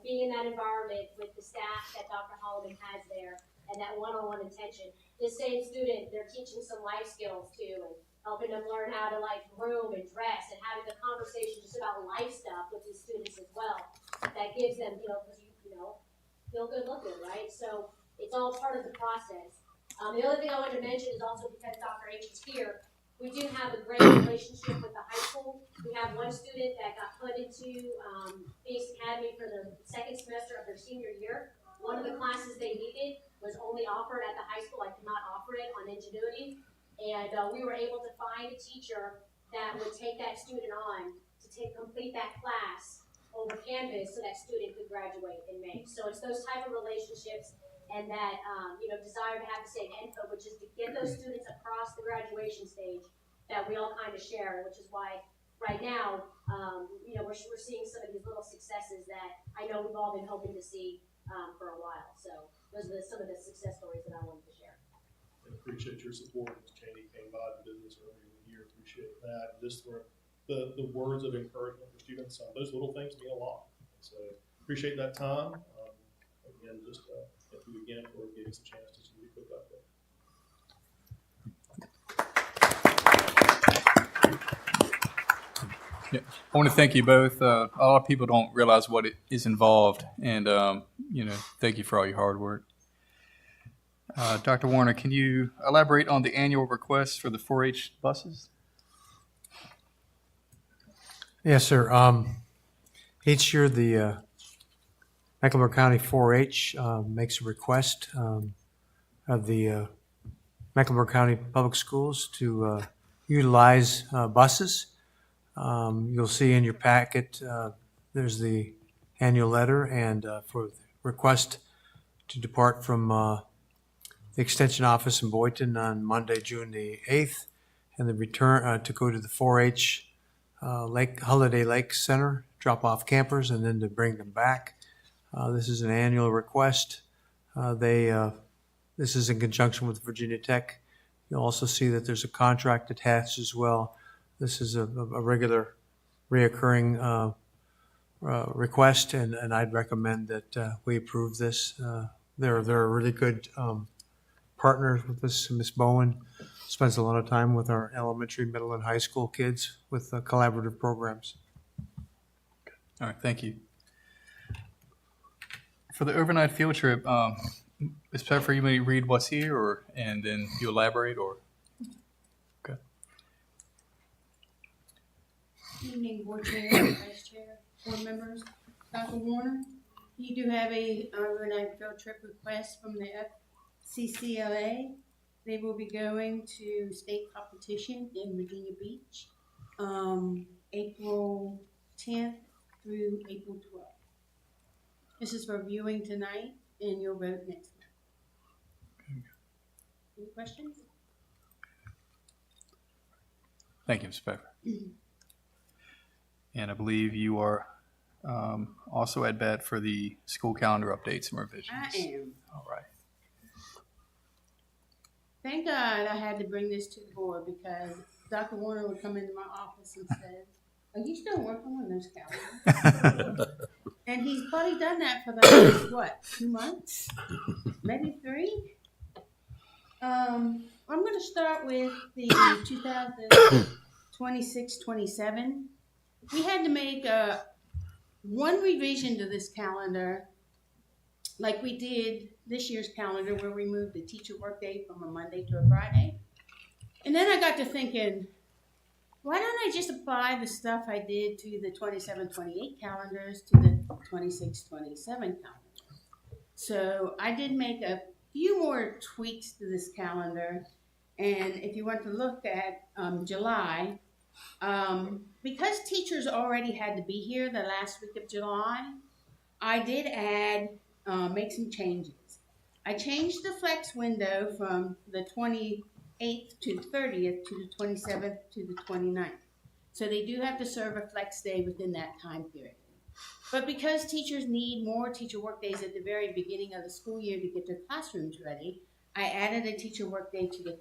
being in that environment with the staff that Dr. Holloman has there and that one-on-one attention. This same student, they're teaching some life skills too, and helping them learn how to groom and dress and having the conversation just about life stuff with these students as well. That gives them, because feel good looking, right? So it's all part of the process. The other thing I wanted to mention is also because Dr. H is here, we do have a great relationship with the high school. We have one student that got put into Phoenix Academy for the 2nd semester of their senior year. One of the classes they needed was only offered at the high school. I could not offer it on Ingenuity. And we were able to find a teacher that would take that student on to complete that class over Canvas so that student could graduate in May. So it's those type of relationships and that desire to have the same info, which is to get those students across the graduation stage that we all kind of share, which is why right now, we're seeing some of these little successes that I know we've all been hoping to see for a while. So those are some of the success stories that I wanted to share. I appreciate your support. Ms. Katie came by the business earlier in the year. Appreciate that. Just for the words of encouragement for students. Those little things mean a lot. So appreciate that time. Again, just thank you again for giving us a chance to see you quick update. Yeah. I want to thank you both. A lot of people don't realize what is involved, and thank you for all your hard work. Dr. Warner, can you elaborate on the annual request for the 4-H buses? Yes, sir. Each year, the Mecklenburg County 4-H makes a request of the Mecklenburg County Public Schools to utilize buses. You'll see in your packet, there's the annual letter and for request to depart from the Extension Office in Boynton on Monday, June the 8th, and the return to go to the 4-H Holiday Lake Center, drop off campers, and then to bring them back. This is an annual request. This is in conjunction with Virginia Tech. You'll also see that there's a contract attached as well. This is a regular, reoccurring request, and I'd recommend that we approve this. They're a really good partner with this. Ms. Bowen spends a lot of time with our elementary, middle, and high school kids with collaborative programs. All right, thank you. For the overnight field trip, is it better for you to read what's here, and then you elaborate, or? Okay. Good evening, Board Chair, Vice Chair, Board members. Dr. Warner, you do have a overnight field trip request from the FCCLA. They will be going to state competition in Virginia Beach, April 10th through April 12th. This is for viewing tonight, and you'll vote next month. Any questions? Thank you, Ms. Becker. And I believe you are also at bat for the school calendar updates and revisions. I am. All right. Thank God I had to bring this to the board because Dr. Warner would come into my office and say, "Are you still working on those calendars?" And he's probably done that for the last, 2 months? Maybe 3? I'm gonna start with the 2026-27. We had to make one revision to this calendar, like we did this year's calendar, where we moved the teacher workday from a Monday to a Friday. And then I got to thinking, why don't I just apply the stuff I did to the 27-28 calendars to the 26-27 calendar? So I did make a few more tweaks to this calendar. And if you want to look at July, because teachers already had to be here the last week of July, I did make some changes. I changed the flex window from the 28th to the 30th to the 27th to the 29th. So they do have to serve a flex day within that time period. But because teachers need more teacher work days at the very beginning of the school year to get their classrooms ready, I added a teacher work day to the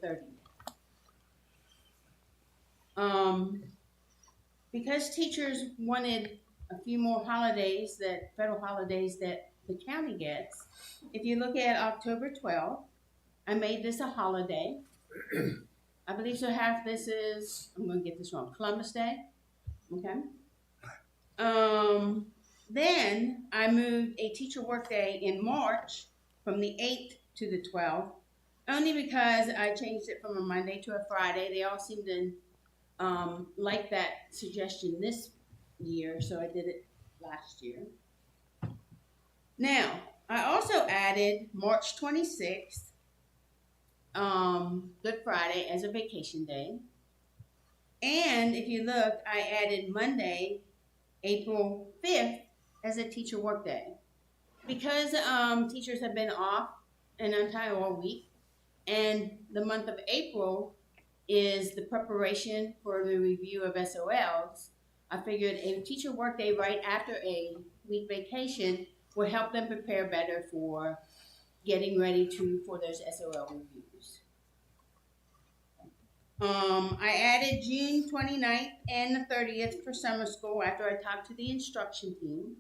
30th. Because teachers wanted a few more holidays, federal holidays that the county gets, if you look at October 12th, I made this a holiday. I believe so half this is, I'm going to get this wrong, Columbus Day. Okay. Then I moved a teacher workday in March from the 8th to the 12th, only because I changed it from a Monday to a Friday. They all seemed to like that suggestion this year, so I did it last year. Now, I also added March 26th, Good Friday, as a vacation day. And if you look, I added Monday, April 5th, as a teacher workday. Because teachers have been off and untied all week, and the month of April is the preparation for the review of SOLs, I figured a teacher workday right after a week vacation would help them prepare better for getting ready for those SOL reviews. I added June 29th and the 30th for summer school after I talked to the instruction team.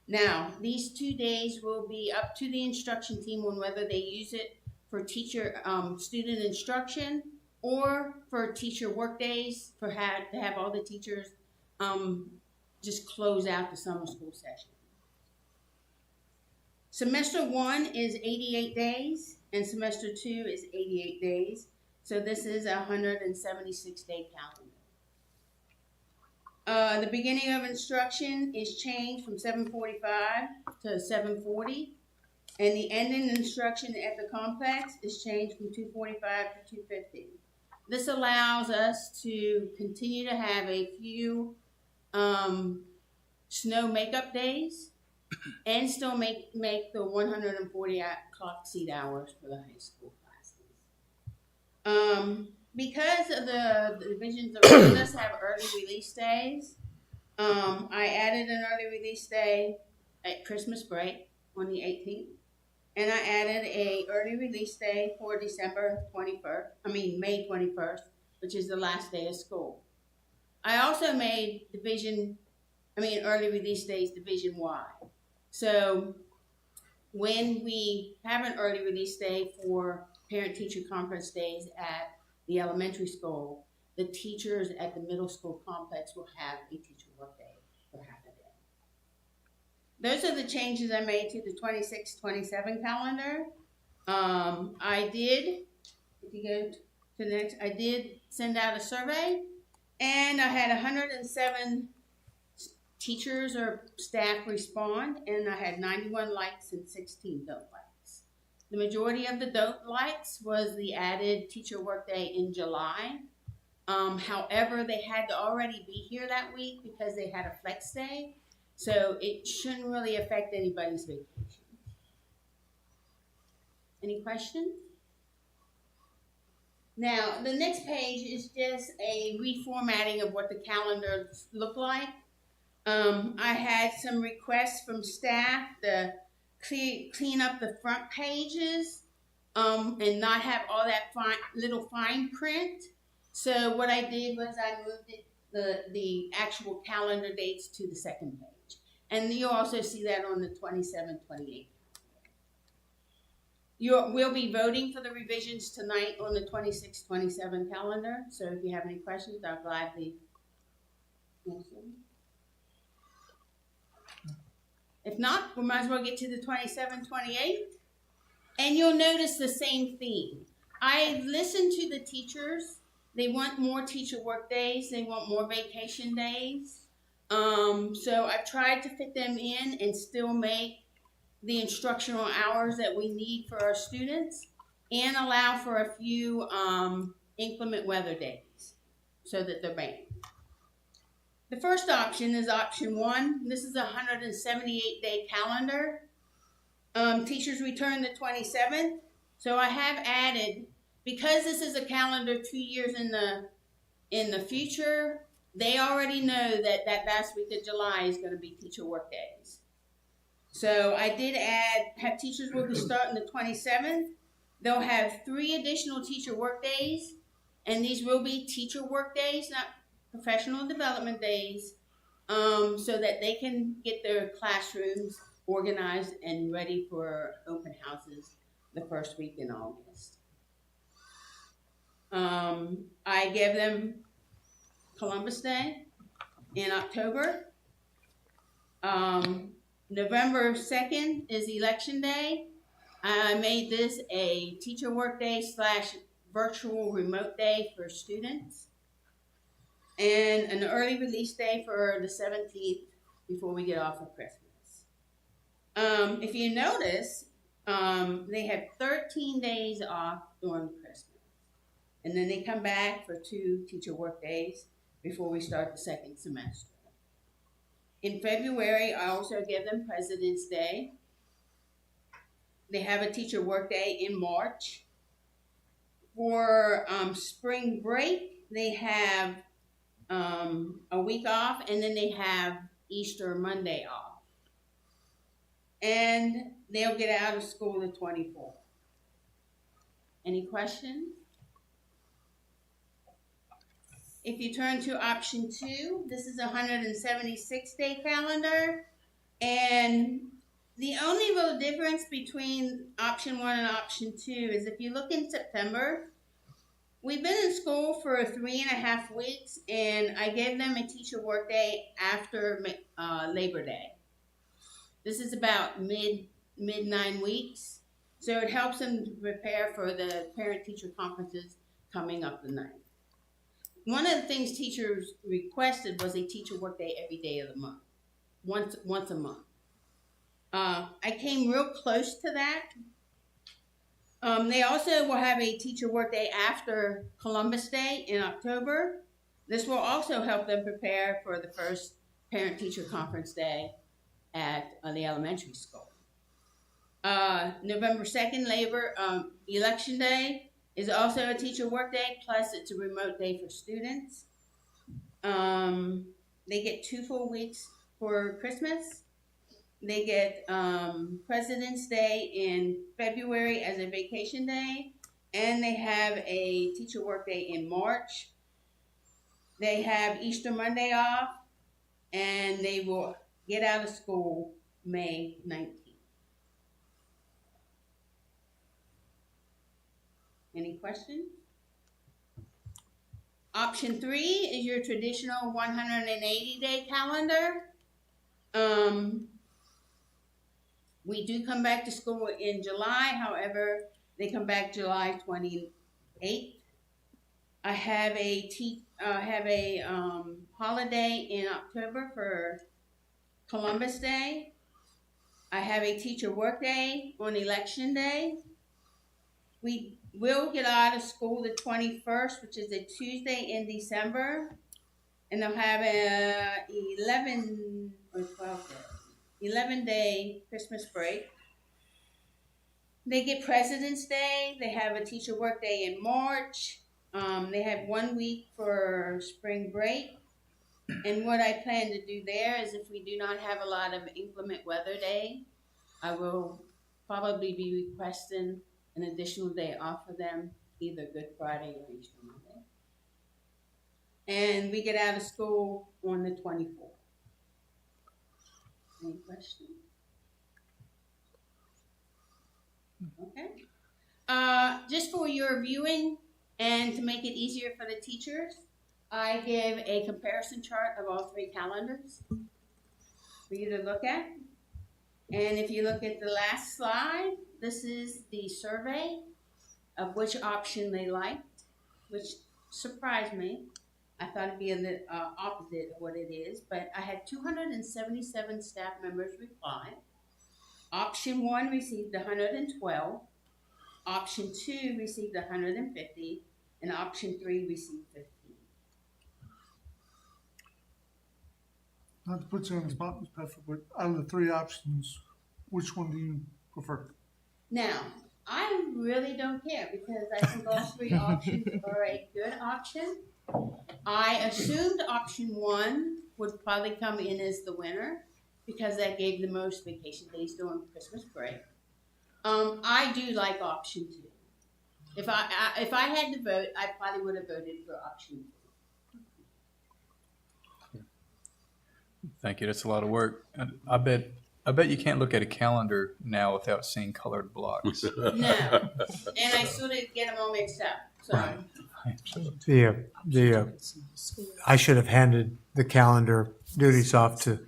Now, these 2 days will be up to the instruction team on whether they use it for teacher student instruction or for teacher work days, to have all the teachers just close out the summer school session. Semester 1 is 88 days, and semester 2 is 88 days. So this is a 176-day calendar. The beginning of instruction is changed from 7:45 to 7:40, and the ending instruction at the complex is changed from 2:45 to 2:50. This allows us to continue to have a few snow makeup days and still make the 140 clock seat hours for the high school classes. Because of the divisions around us have early release days, I added an early release day at Christmas break on the 18th. And I added a early release day for May 21st, which is the last day of school. I also made early release days division-wide. So when we have an early release day for parent-teacher conference days at the elementary school, the teachers at the middle school complex will have a teacher work day for half a day. Those are the changes I made to the 26-27 calendar. I did, if you go to the next, I did send out a survey, and I had 107 teachers or staff respond, and I had 91 likes and 16 don't likes. The majority of the don't likes was the added teacher workday in July. However, they had to already be here that week because they had a flex day, so it shouldn't really affect anybody's vacation. Any questions? Now, the next page is just a reformatting of what the calendars look like. I had some requests from staff to clean up the front pages and not have all that little fine print. So what I did was I moved the actual calendar dates to the second page. And you'll also see that on the 27-28. We'll be voting for the revisions tonight on the 26-27 calendar, so if you have any questions, I'll gladly answer them. If not, we might as well get to the 27-28, and you'll notice the same theme. I listened to the teachers. They want more teacher work days. They want more vacation days. So I've tried to fit them in and still make the instructional hours that we need for our students and allow for a few inclement weather days so that they're banned. The first option is option 1. This is a 178-day calendar. Teachers return the 27th. So I have added, because this is a calendar 2 years in the future, they already know that last week of July is going to be teacher work days. So I did have teachers will be starting the 27th. They'll have 3 additional teacher work days, and these will be teacher work days, not professional development days, so that they can get their classrooms organized and ready for open houses the first week in August. I gave them Columbus Day in October. November 2nd is Election Day. I made this a teacher work day / virtual remote day for students. And an early release day for the 17th before we get off of Christmas. If you notice, they have 13 days off during Christmas. And then they come back for 2 teacher work days before we start the second semester. In February, I also give them President's Day. They have a teacher work day in March. For spring break, they have a week off, and then they have Easter Monday off. And they'll get out of school the 24th. Any questions? If you turn to option 2, this is a 176-day calendar. And the only real difference between option 1 and option 2 is if you look in September, we've been in school for 3.5 weeks, and I gave them a teacher work day after Labor Day. This is about mid 9 weeks. So it helps them to prepare for the parent-teacher conferences coming up the 9th. One of the things teachers requested was a teacher work day every day of the month, once a month. I came real close to that. They also will have a teacher work day after Columbus Day in October. This will also help them prepare for the first parent-teacher conference day at the elementary school. November 2nd, Election Day, is also a teacher work day, plus it's a remote day for students. They get 2 full weeks for Christmas. They get President's Day in February as a vacation day, and they have a teacher work day in March. They have Easter Monday off, and they will get out of school May 19th. Any questions? Option 3 is your traditional 180-day calendar. We do come back to school in July. However, they come back July 28th. I have a holiday in October for Columbus Day. I have a teacher work day on Election Day. We will get out of school the 21st, which is a Tuesday in December. And they'll have a 11-day Christmas break. They get President's Day. They have a teacher work day in March. They have 1 week for spring break. And what I plan to do there is if we do not have a lot of inclement weather day, I will probably be requesting an additional day off for them, either Good Friday or Easter Monday. And we get out of school on the 24th. Any questions? Okay. Just for your viewing and to make it easier for the teachers, I give a comparison chart of all three calendars for you to look at. And if you look at the last slide, this is the survey of which option they liked, which surprised me. I thought it'd be the opposite of what it is, but I had 277 staff members reply. Option 1 received 112. Option 2 received 150, and option 3 received 15. Not to put you on the spot, Ms. Pfeffer, but out of the three options, which one do you prefer? Now, I really don't care because I think all three options are a good option. I assumed option 1 would probably come in as the winner because that gave the most vacation days during Christmas break. I do like option 2. If I had to vote, I probably would have voted for option 2. Thank you. That's a lot of work. And I bet you can't look at a calendar now without seeing colored blocks. No, and I sort of get them all mixed up. So. I should have handed the calendar duties off to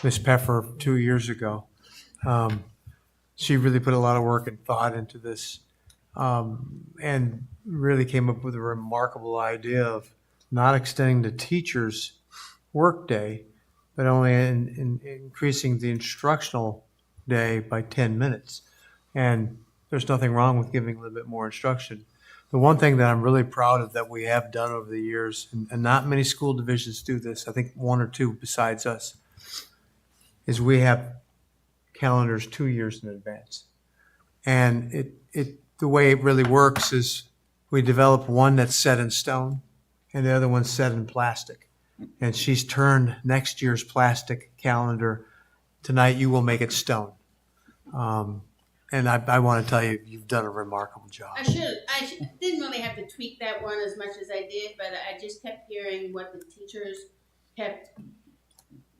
Ms. Pfeffer 2 years ago. She really put a lot of work and thought into this, and really came up with a remarkable idea of not extending the teacher's workday, but only in increasing the instructional day by 10 minutes. And there's nothing wrong with giving a little bit more instruction. The one thing that I'm really proud of that we have done over the years, and not many school divisions do this, I think 1 or 2 besides us, is we have calendars 2 years in advance. And the way it really works is we develop one that's set in stone and the other one's set in plastic. And she's turned next year's plastic calendar. Tonight you will make it stone. And I want to tell you, you've done a remarkable job. I didn't really have to tweak that one as much as I did, but I just kept hearing what the teachers kept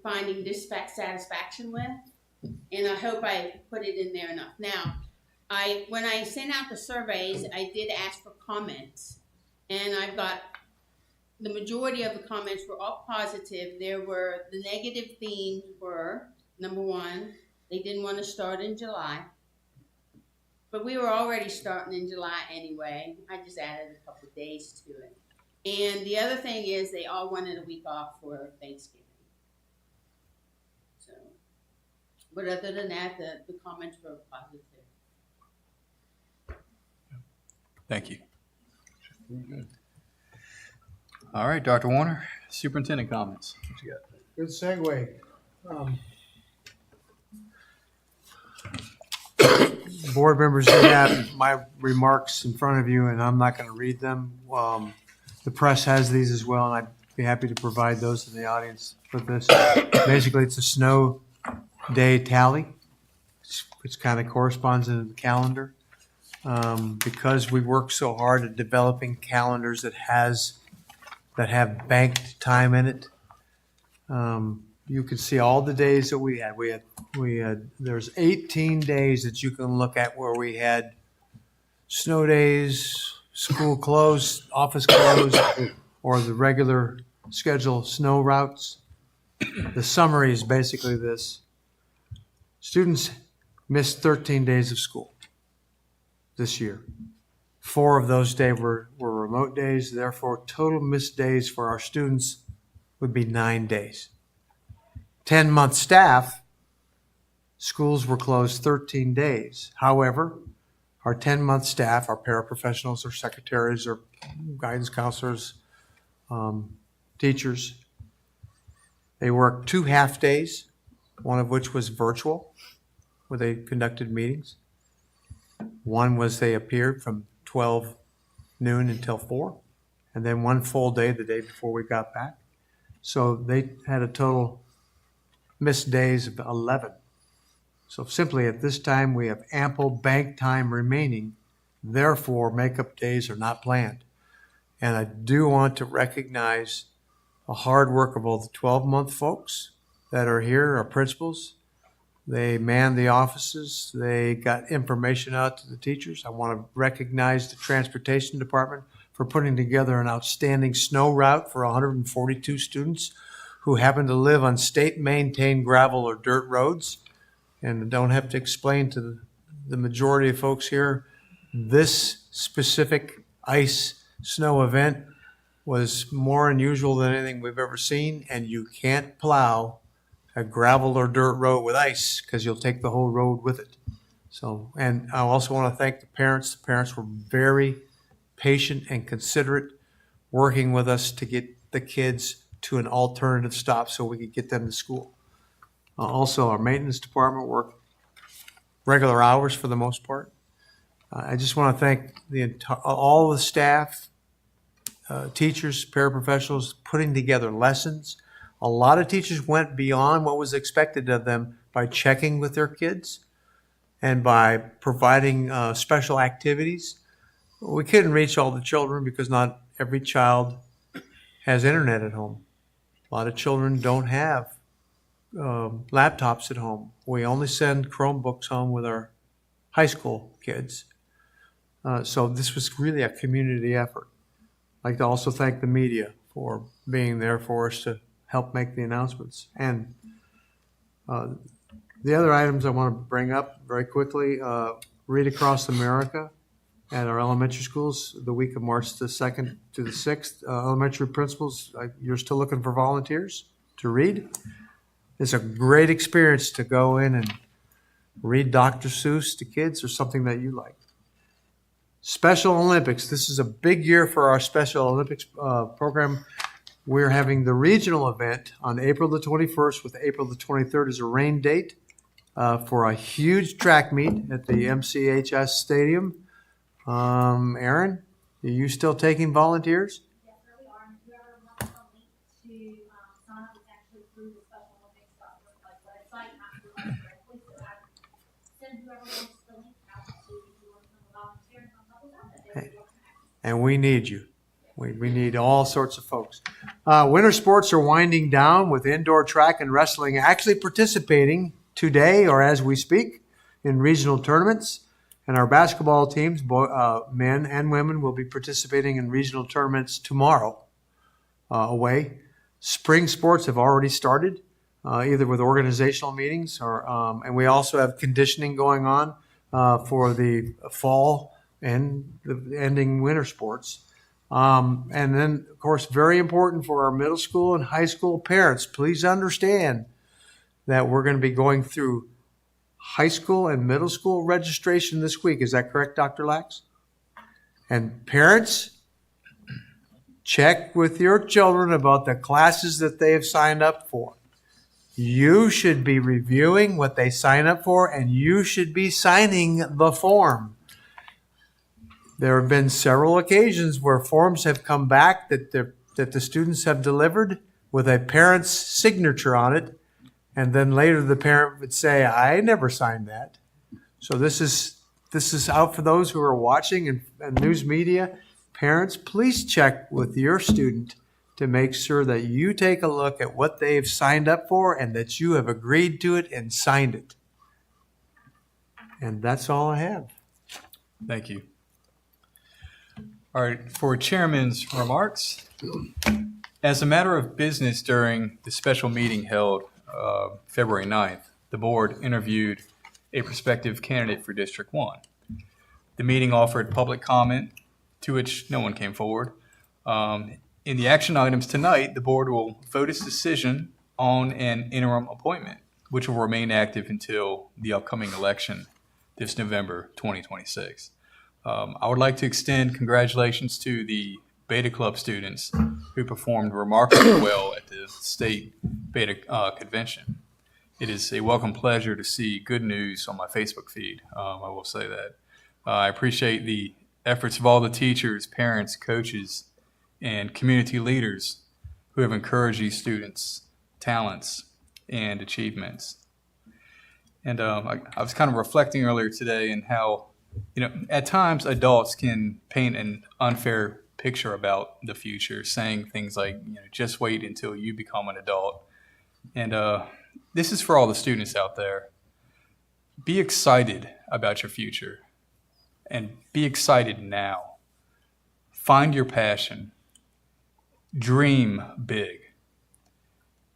finding dissatisfaction with, and I hope I put it in there enough. Now, when I sent out the surveys, I did ask for comments, and I've got the majority of the comments were all positive. The negative themes were, number 1, they didn't want to start in July. But we were already starting in July anyway. I just added a couple of days to it. And the other thing is they all wanted a week off for Thanksgiving. So, but other than that, the comments were positive. Thank you. All right, Dr. Warner, superintendent comments. What you got? Good segue. Board members, you have my remarks in front of you, and I'm not going to read them. The press has these as well, and I'd be happy to provide those to the audience for this. Basically, it's a snow day tally, which kind of corresponds to the calendar. Because we work so hard at developing calendars that have banked time in it, you can see all the days that we had. There's 18 days that you can look at where we had snow days, school closed, office closed, or the regular schedule snow routes. The summary is basically this. Students missed 13 days of school this year. 4 of those days were remote days. Therefore, total missed days for our students would be 9 days. 10-month staff, schools were closed 13 days. However, our 10-month staff, our paraprofessionals, our secretaries, our guidance counselors, teachers, they worked 2 half days, one of which was virtual, where they conducted meetings. One was they appeared from 12 noon until 4, and then 1 full day the day before we got back. So they had a total missed days of 11. So simply at this time, we have ample bank time remaining. Therefore, makeup days are not planned. And I do want to recognize the hard work of all the 12-month folks that are here, our principals, They manned the offices. They got information out to the teachers. I want to recognize the transportation department for putting together an outstanding snow route for 142 students who happen to live on state-maintained gravel or dirt roads. And don't have to explain to the majority of folks here, this specific ice snow event was more unusual than anything we've ever seen, and you can't plow a gravel or dirt road with ice because you'll take the whole road with it. So, and I also want to thank the parents. The parents were very patient and considerate, working with us to get the kids to an alternative stop so we could get them to school. Also, our maintenance department worked regular hours for the most part. I just want to thank all the staff, teachers, paraprofessionals, putting together lessons. A lot of teachers went beyond what was expected of them by checking with their kids and by providing special activities. We couldn't reach all the children because not every child has internet at home. A lot of children don't have laptops at home. We only send Chromebooks home with our high school kids. So this was really a community effort. I'd like to also thank the media for being there for us to help make the announcements. And the other items I want to bring up very quickly, Read Across America at our elementary schools the week of March the 2nd to the 6th. Elementary principals, you're still looking for volunteers to read? It's a great experience to go in and read Dr. Seuss to kids or something that you like. Special Olympics. This is a big year for our Special Olympics program. We're having the regional event on April the 21st with April the 23rd as a rain date for a huge track meet at the MCPS Stadium. Aaron, are you still taking volunteers? Yes, sir, we are. And whoever wants a link to sign up is actually through the Special Olympics website, not through us directly. So I send whoever wants the link out to if you want to come volunteer and come help us out that day. And we need you. We need all sorts of folks. Winter sports are winding down with indoor track and wrestling actually participating today or as we speak in regional tournaments. And our basketball teams, men and women, will be participating in regional tournaments tomorrow away. Spring sports have already started, either with organizational meetings or, and we also have conditioning going on for the fall and the ending winter sports. And then, of course, very important for our middle school and high school parents, please understand that we're going to be going through high school and middle school registration this week. Is that correct, Dr. Lax? And parents, check with your children about the classes that they have signed up for. You should be reviewing what they sign up for, and you should be signing the form. There have been several occasions where forms have come back that the students have delivered with a parent's signature on it, and then later the parent would say, I never signed that. So this is out for those who are watching and news media. Parents, please check with your student to make sure that you take a look at what they've signed up for and that you have agreed to it and signed it. And that's all I have. Thank you. All right, for Chairman's remarks, as a matter of business during the special meeting held February 9th, the board interviewed a prospective candidate for District 1. The meeting offered public comment, to which no one came forward. In the action items tonight, the board will vote its decision on an interim appointment, which will remain active until the upcoming election this November 2026. I would like to extend congratulations to the Beta Club students who performed remarkably well at the state Beta convention. It is a welcome pleasure to see good news on my Facebook feed. I will say that. I appreciate the efforts of all the teachers, parents, coaches, and community leaders who have encouraged these students' talents and achievements. And I was kind of reflecting earlier today in how, at times adults can paint an unfair picture about the future, saying things like, just wait until you become an adult. And this is for all the students out there. be excited about your future and be excited now. Find your passion, dream big,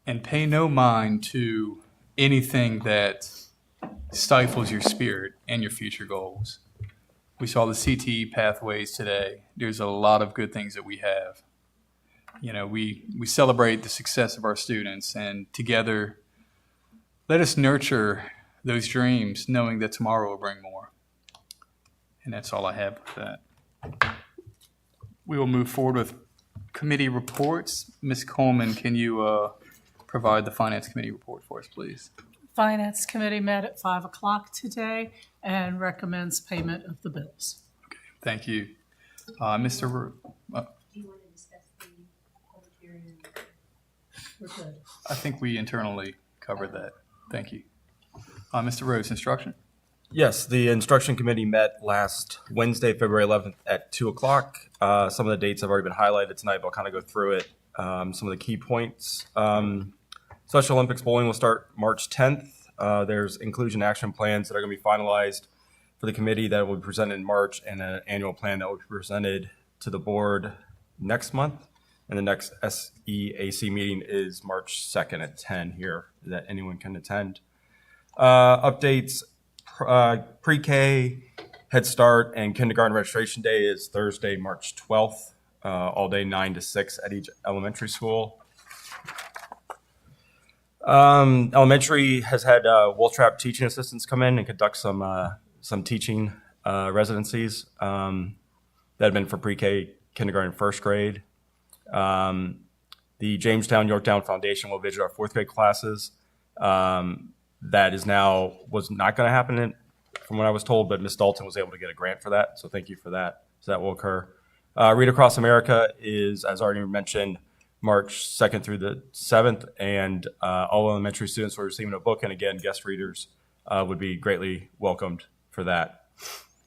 and pay no mind to anything that stifles your spirit and your future goals. We saw the CTE pathways today. There's a lot of good things that we have. You know, we celebrate the success of our students, and together, let us nurture those dreams, knowing that tomorrow will bring more. And that's all I have with that. We will move forward with committee reports. Ms. Coleman, can you provide the Finance Committee report for us, please? Finance Committee met at 5 o'clock today and recommends payment of the bills. Thank you. Mr. Do you want to discuss the public hearing? We're good. I think we internally covered that. Thank you. Mr. Rhodes, instruction? Yes, the instruction committee met last Wednesday, February 11th at 2 o'clock. Some of the dates have already been highlighted tonight, but I'll kind of go through it. Some of the key points. Special Olympics bowling will start March 10th. There's inclusion action plans that are going to be finalized for the committee that will be presented in March, and an annual plan that will be presented to the board next month. And the next SEAC meeting is March 2nd at 10 here that anyone can attend. Updates, pre-K, Head Start, and kindergarten registration day is Thursday, March 12th, all day 9 to 6 at each elementary school. Elementary has had Wolf Trap teaching assistants come in and conduct some teaching residencies that have been for pre-K, kindergarten, first grade. The Jamestown Yorktown Foundation will visit our fourth grade classes. That was not going to happen from what I was told, but Ms. Dalton was able to get a grant for that. So thank you for that. So that will occur. Read Across America is, as already mentioned, March 2nd through the 7th, and all elementary students are receiving a book, and again, guest readers would be greatly welcomed for that.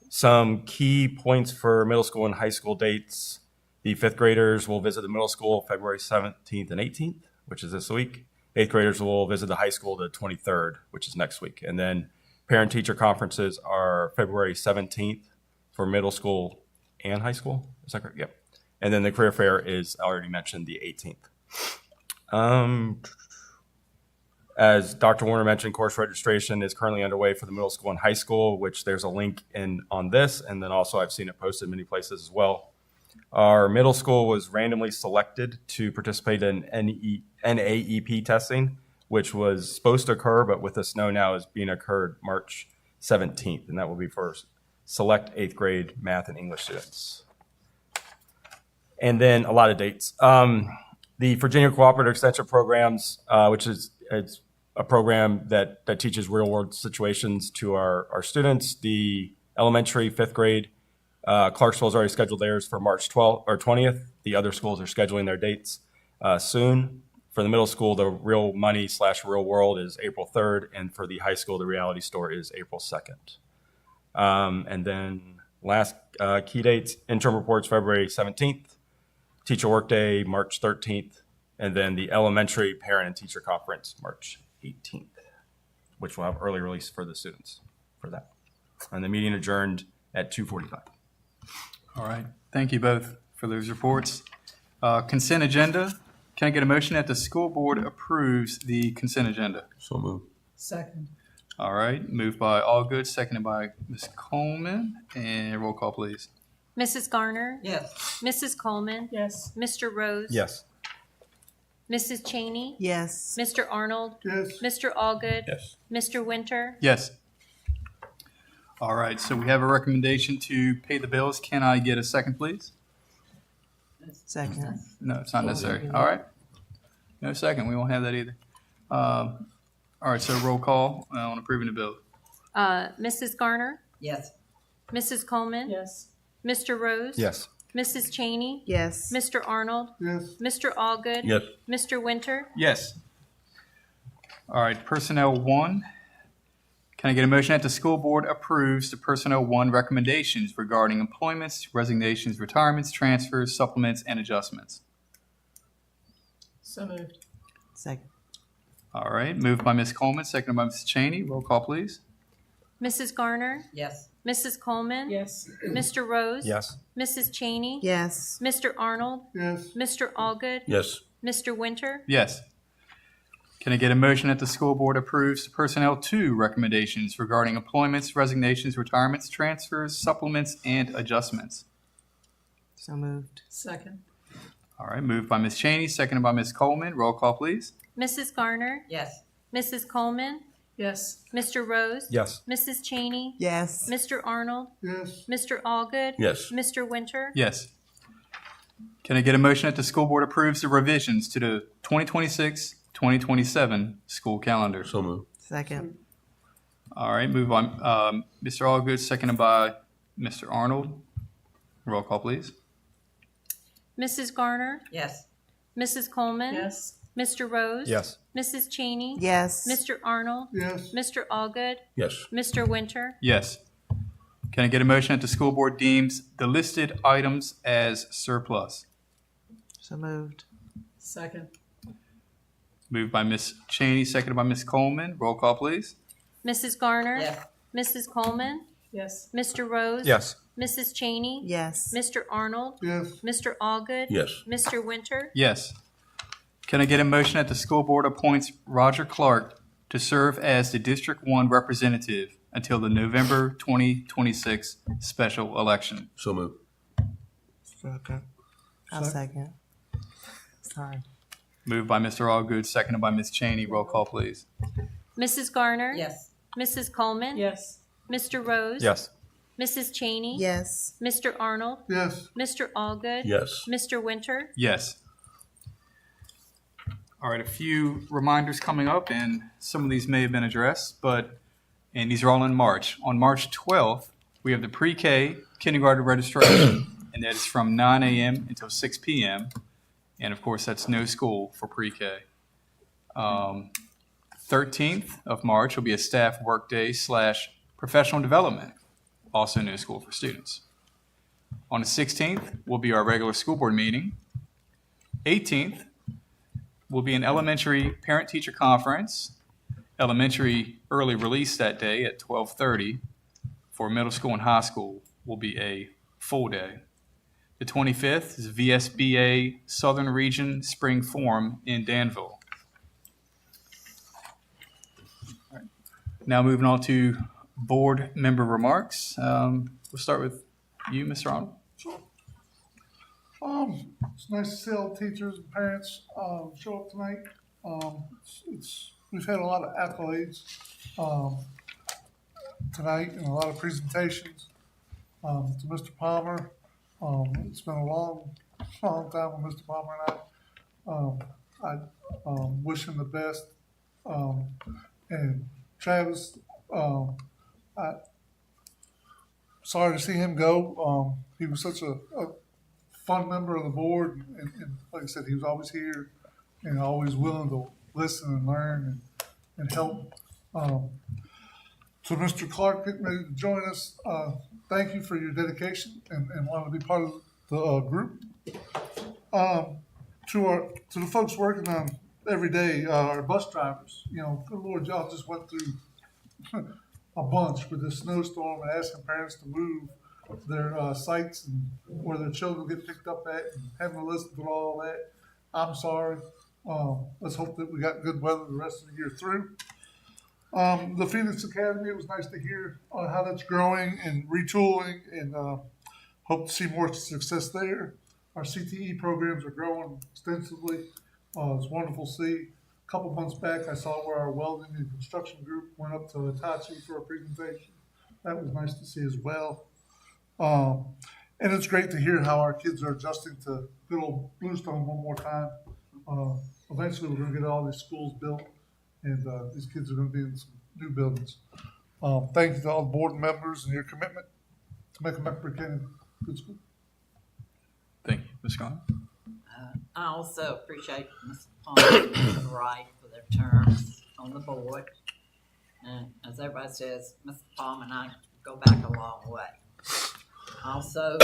Some key points for middle school and high school dates. The fifth graders will visit the middle school February 17th and 18th, which is this week. Eighth graders will visit the high school the 23rd, which is next week. And then parent-teacher conferences are February 17th for middle school and high school. Is that correct? Yep. And then the career fair is, I already mentioned, the 18th. As Dr. Warner mentioned, course registration is currently underway for the middle school and high school, which there's a link on this. And then also I've seen it posted many places as well. Our middle school was randomly selected to participate in NAEP testing, which was supposed to occur, but with the snow now is being occurred March 17th. And that will be for select 8th grade math and English students. And then a lot of dates. The Virginia Cooperative Extension Programs, which is it's a program that teaches real world situations to our students. The elementary 5th grade, Clarksville's already scheduled theirs for March 12th or 20th. The other schools are scheduling their dates soon. For the middle school, the Real Money / Real World is April 3rd. And for the high school, the Reality Store is April 2nd. And then last key dates, interim reports February 17th. Teacher Workday, March 13th, and then the Elementary Parent and Teacher Conference, March 18th, which will have early release for the students for that. And the meeting adjourned at 2:45. All right. Thank you both for those reports. Consent agenda. Can I get a motion that the school board approves the consent agenda? So moved. Second. All right. Moved by Allgood, seconded by Ms. Coleman. And roll call, please. Mrs. Garner? Yes. Mrs. Coleman? Yes. Mr. Rose? Yes. Mrs. Cheney? Yes. Mr. Arnold? Yes. Mr. Allgood? Yes. Mr. Winter? Yes. All right. So we have a recommendation to pay the bills. Can I get a second, please? Second. No, it's not necessary. All right. No second. We won't have that either. All right. So roll call on approving the bill. Mrs. Garner? Yes. Mrs. Coleman? Yes. Mr. Rose? Yes. Mrs. Cheney? Yes. Mr. Arnold? Yes. Mr. Allgood? Yes. Mr. Winter? Yes. All right. Personnel 1. Can I get a motion that the school board approves the Personnel 1 recommendations regarding employments, resignations, retirements, transfers, supplements, and adjustments? So moved. Second. All right. Moved by Ms. Coleman, seconded by Ms. Cheney. Roll call, please. Mrs. Garner, Yes. Mrs. Coleman, Yes. Mr. Rose, Yes. Mrs. Cheney, Yes. Mr. Arnold, Yes. Mr. Allgood, Yes. Mr. Winter, Yes. Can I get a motion that the school board approves the Personnel 2 recommendations regarding employments, resignations, retirements, transfers, supplements, and adjustments? So moved. Second. All right, moved by Ms. Cheney, seconded by Ms. Coleman. Roll call, please. Mrs. Garner, Yes. Mrs. Coleman, Yes. Mr. Rose, Yes. Mrs. Cheney, Yes. Mr. Arnold, Yes. Mr. Allgood, Yes. Mr. Winter, Yes. Can I get a motion that the school board approves the revisions to the 2026-2027 school calendar? So moved. Second. All right, moved by Mr. Allgood, seconded by Mr. Arnold. Roll call, please. Mrs. Garner, Yes. Mrs. Coleman, Yes. Mr. Rose, Yes. Mrs. Cheney, Yes. Mr. Arnold, Yes. Mr. Allgood, Yes. Mr. Winter, Yes. Can I get a motion that the school board deems the listed items as surplus? So moved. Second. Moved by Ms. Cheney, seconded by Ms. Coleman. Roll call, please. Mrs. Garner, Yes. Mrs. Coleman, Yes. Mr. Rose, Yes. Mrs. Cheney, Yes. Mr. Arnold, Yes. Mr. Allgood, Yes. Mr. Winter, Yes. Can I get a motion that the school board appoints Roger Clark to serve as the District 1 representative until the November 2026 special election? So moved. Second. I'll second. Sorry. Moved by Mr. Allgood, seconded by Ms. Cheney. Roll call, please. Mrs. Garner, Yes. Mrs. Coleman, Yes. Mr. Rose, Yes. Mrs. Cheney, Yes. Mr. Arnold, Yes. Mr. Allgood, Yes. Mr. Winter, Yes. All right, a few reminders coming up, and some of these may have been addressed, and these are all in March. On March 12th, we have the pre-K kindergarten registration, and that is from 9 a.m. until 6 p.m. And of course, that's no school for pre-K. 13th of March will be a staff workday / professional development, also no school for students. On the 16th will be our regular school board meeting. 18th will be an elementary parent-teacher conference, elementary early release that day at 12:30. For middle school and high school will be a full day. The 25th is VSBA Southern Region Spring Forum in Danville. All right. Now moving on to board member remarks. We'll start with you, Mr. Arnold. It's nice to see all the teachers and parents show up tonight. We've had a lot of accolades tonight and a lot of presentations. To Mr. Palmer, it's been a long time with Mr. Palmer and I wish him the best. And Travis, sorry to see him go. He was such a fun member of the board, and like I said, he was always here and always willing to listen and learn and help. To Mr. Clark getting ready to join us, thank you for your dedication and wanting to be part of the group. To the folks working on every day, our bus drivers, good Lord, y'all just went through a bunch with this snowstorm and asking parents to move their sites and where their children get picked up at and having to listen to all that. I'm sorry. Let's hope that we got good weather the rest of the year through. The Phoenix Academy, it was nice to hear how that's growing and retooling, and hope to see more success there. Our CTE programs are growing extensively. It's wonderful to see. A couple months back, I saw where our welding and construction group went up to Hitachi for a presentation. That was nice to see as well. And it's great to hear how our kids are adjusting to good old Bluestone one more time. Eventually, we're going to get all these schools built, and these kids are going to be in some new buildings. Thank you to all the board members and your commitment to make Mecklenburg County a good school. Thank you, Ms. Garner. I also appreciate Ms. Palmer and Wright for their terms on the board. And as everybody says, Ms. Palmer and I go back a long way. Also,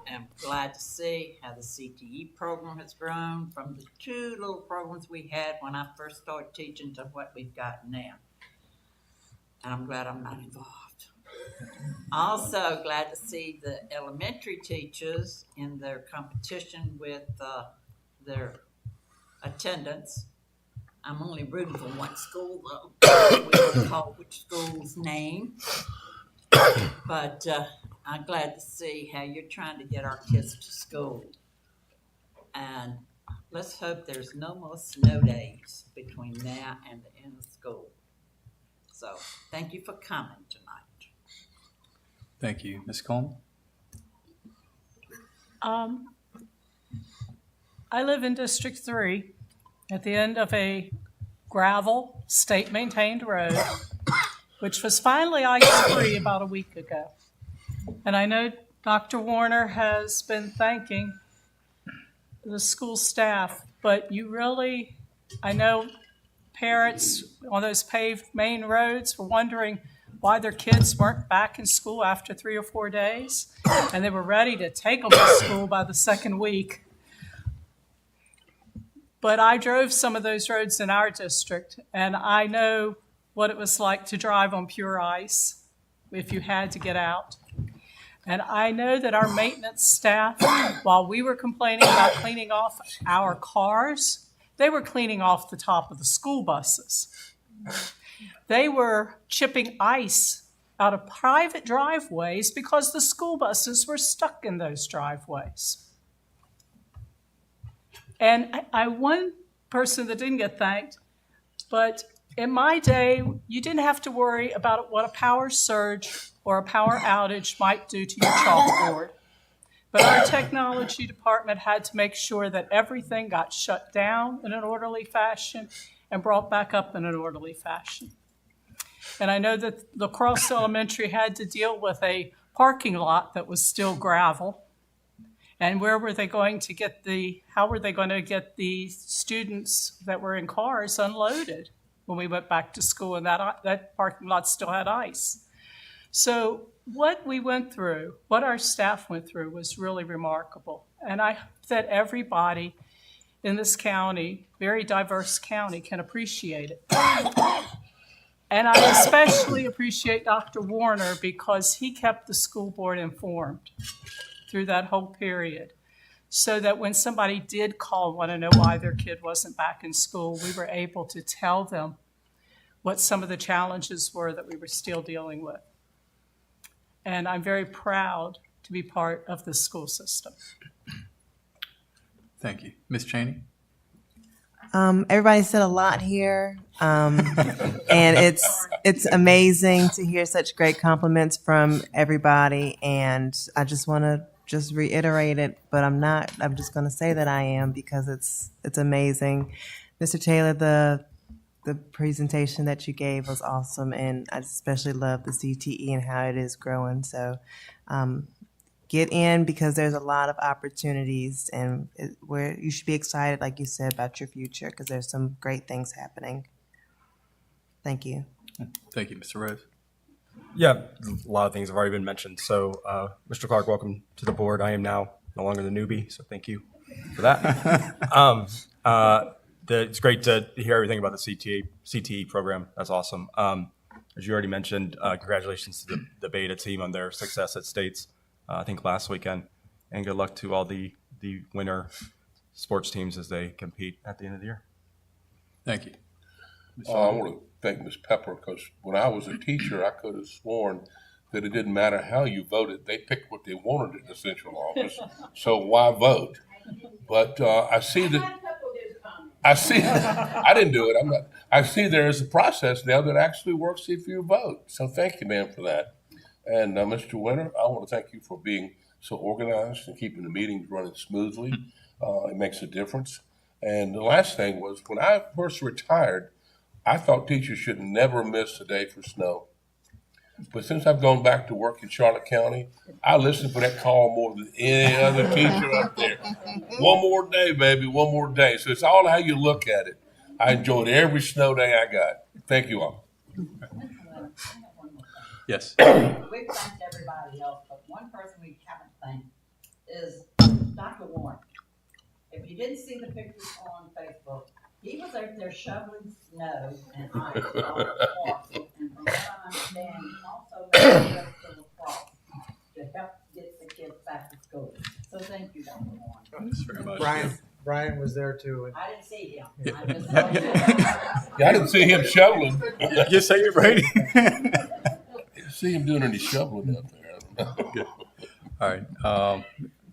am glad to see how the CTE program has grown from the 2 little programs we had when I first started teaching to what we've got now. and I'm glad I'm not involved. Also glad to see the elementary teachers in their competition with their attendance. I'm only rooting for one school though. We don't call which school's name. But I'm glad to see how you're trying to get our kids to school. And let's hope there's no more snow days between now and the end of school. So thank you for coming tonight. Thank you. Ms. Coleman? I live in District 3 at the end of a gravel state-maintained road, which was finally ice-free about a week ago. And I know Dr. Warner has been thanking the school staff, but you really, I know parents on those paved main roads were wondering why their kids weren't back in school after 3 or 4 days, and they were ready to take them to school by the second week. But I drove some of those roads in our district, and I know what it was like to drive on pure ice if you had to get out. And I know that our maintenance staff, while we were complaining about cleaning off our cars, they were cleaning off the top of the school buses. They were chipping ice out of private driveways because the school buses were stuck in those driveways. And one person that didn't get thanked, but in my day, you didn't have to worry about what a power surge or a power outage might do to your chalkboard. But our technology department had to make sure that everything got shut down in an orderly fashion and brought back up in an orderly fashion. And I know that La Crosse Elementary had to deal with a parking lot that was still gravel. And where were they going to get how were they going to get the students that were in cars unloaded when we went back to school, and that parking lot still had ice? So what we went through, what our staff went through, was really remarkable. And I hope that everybody in this county, very diverse county, can appreciate it. And I especially appreciate Dr. Warner because he kept the school board informed through that whole period, so that when somebody did call and want to know why their kid wasn't back in school, we were able to tell them what some of the challenges were that we were still dealing with. And I'm very proud to be part of this school system. Thank you. Ms. Cheney? Everybody said a lot here, and it's amazing to hear such great compliments from everybody. And I just want to reiterate it, but I'm not. I'm just going to say that I am, because it's amazing. Mr. Taylor, the presentation that you gave was awesome, and I especially love the CTE and how it is growing. So get in, because there's a lot of opportunities, and where you should be excited, like you said, about your future, because there's some great things happening. Thank you. Thank you, Mr. Rose. Yeah, a lot of things have already been mentioned. So, Mr. Clark, welcome to the board. I am now no longer the newbie, so thank you for that. It's great to hear everything about the CTE program. That's awesome. As you already mentioned, congratulations to the Beta team on their success at States, I think last weekend, and good luck to all the winter sports teams as they compete at the end of the year. Thank you. I want to thank Ms. Pepper, because when I was a teacher, I could have sworn that it didn't matter how you voted. They picked what they wanted in the central office. So why vote? But I see that. I didn't do it. I see there is a process now that actually works if you vote. So thank you, ma'am, for that. And Mr. Winter, I want to thank you for being so organized and keeping the meetings running smoothly. It makes a difference. And the last thing was, when I first retired, I thought teachers should never miss a day for snow. But since I've gone back to work in Charlotte County, I listen for that call more than any other teacher up there. One more day, baby, one more day. So it's all how you look at it. I enjoyed every snow day I got. Thank you all. Yes. We've thanked everybody else, but one person we haven't thanked is Dr. Warren. If you didn't see the pictures on Facebook, he was out there shoveling snow and ice all over the park. And from what I So thank you, Dr. Warren. Thanks very much. Brian was there too. I didn't see him. Yeah. I just saw you. Yeah, I didn't see him shoveling. Just say you're Brady. I see him doing any shoveling out there. I don't know. All right.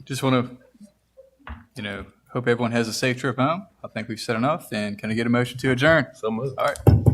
Just want to, hope everyone has a safe trip home. I think we've said enough. And can I get a motion to adjourn? So moved. All right.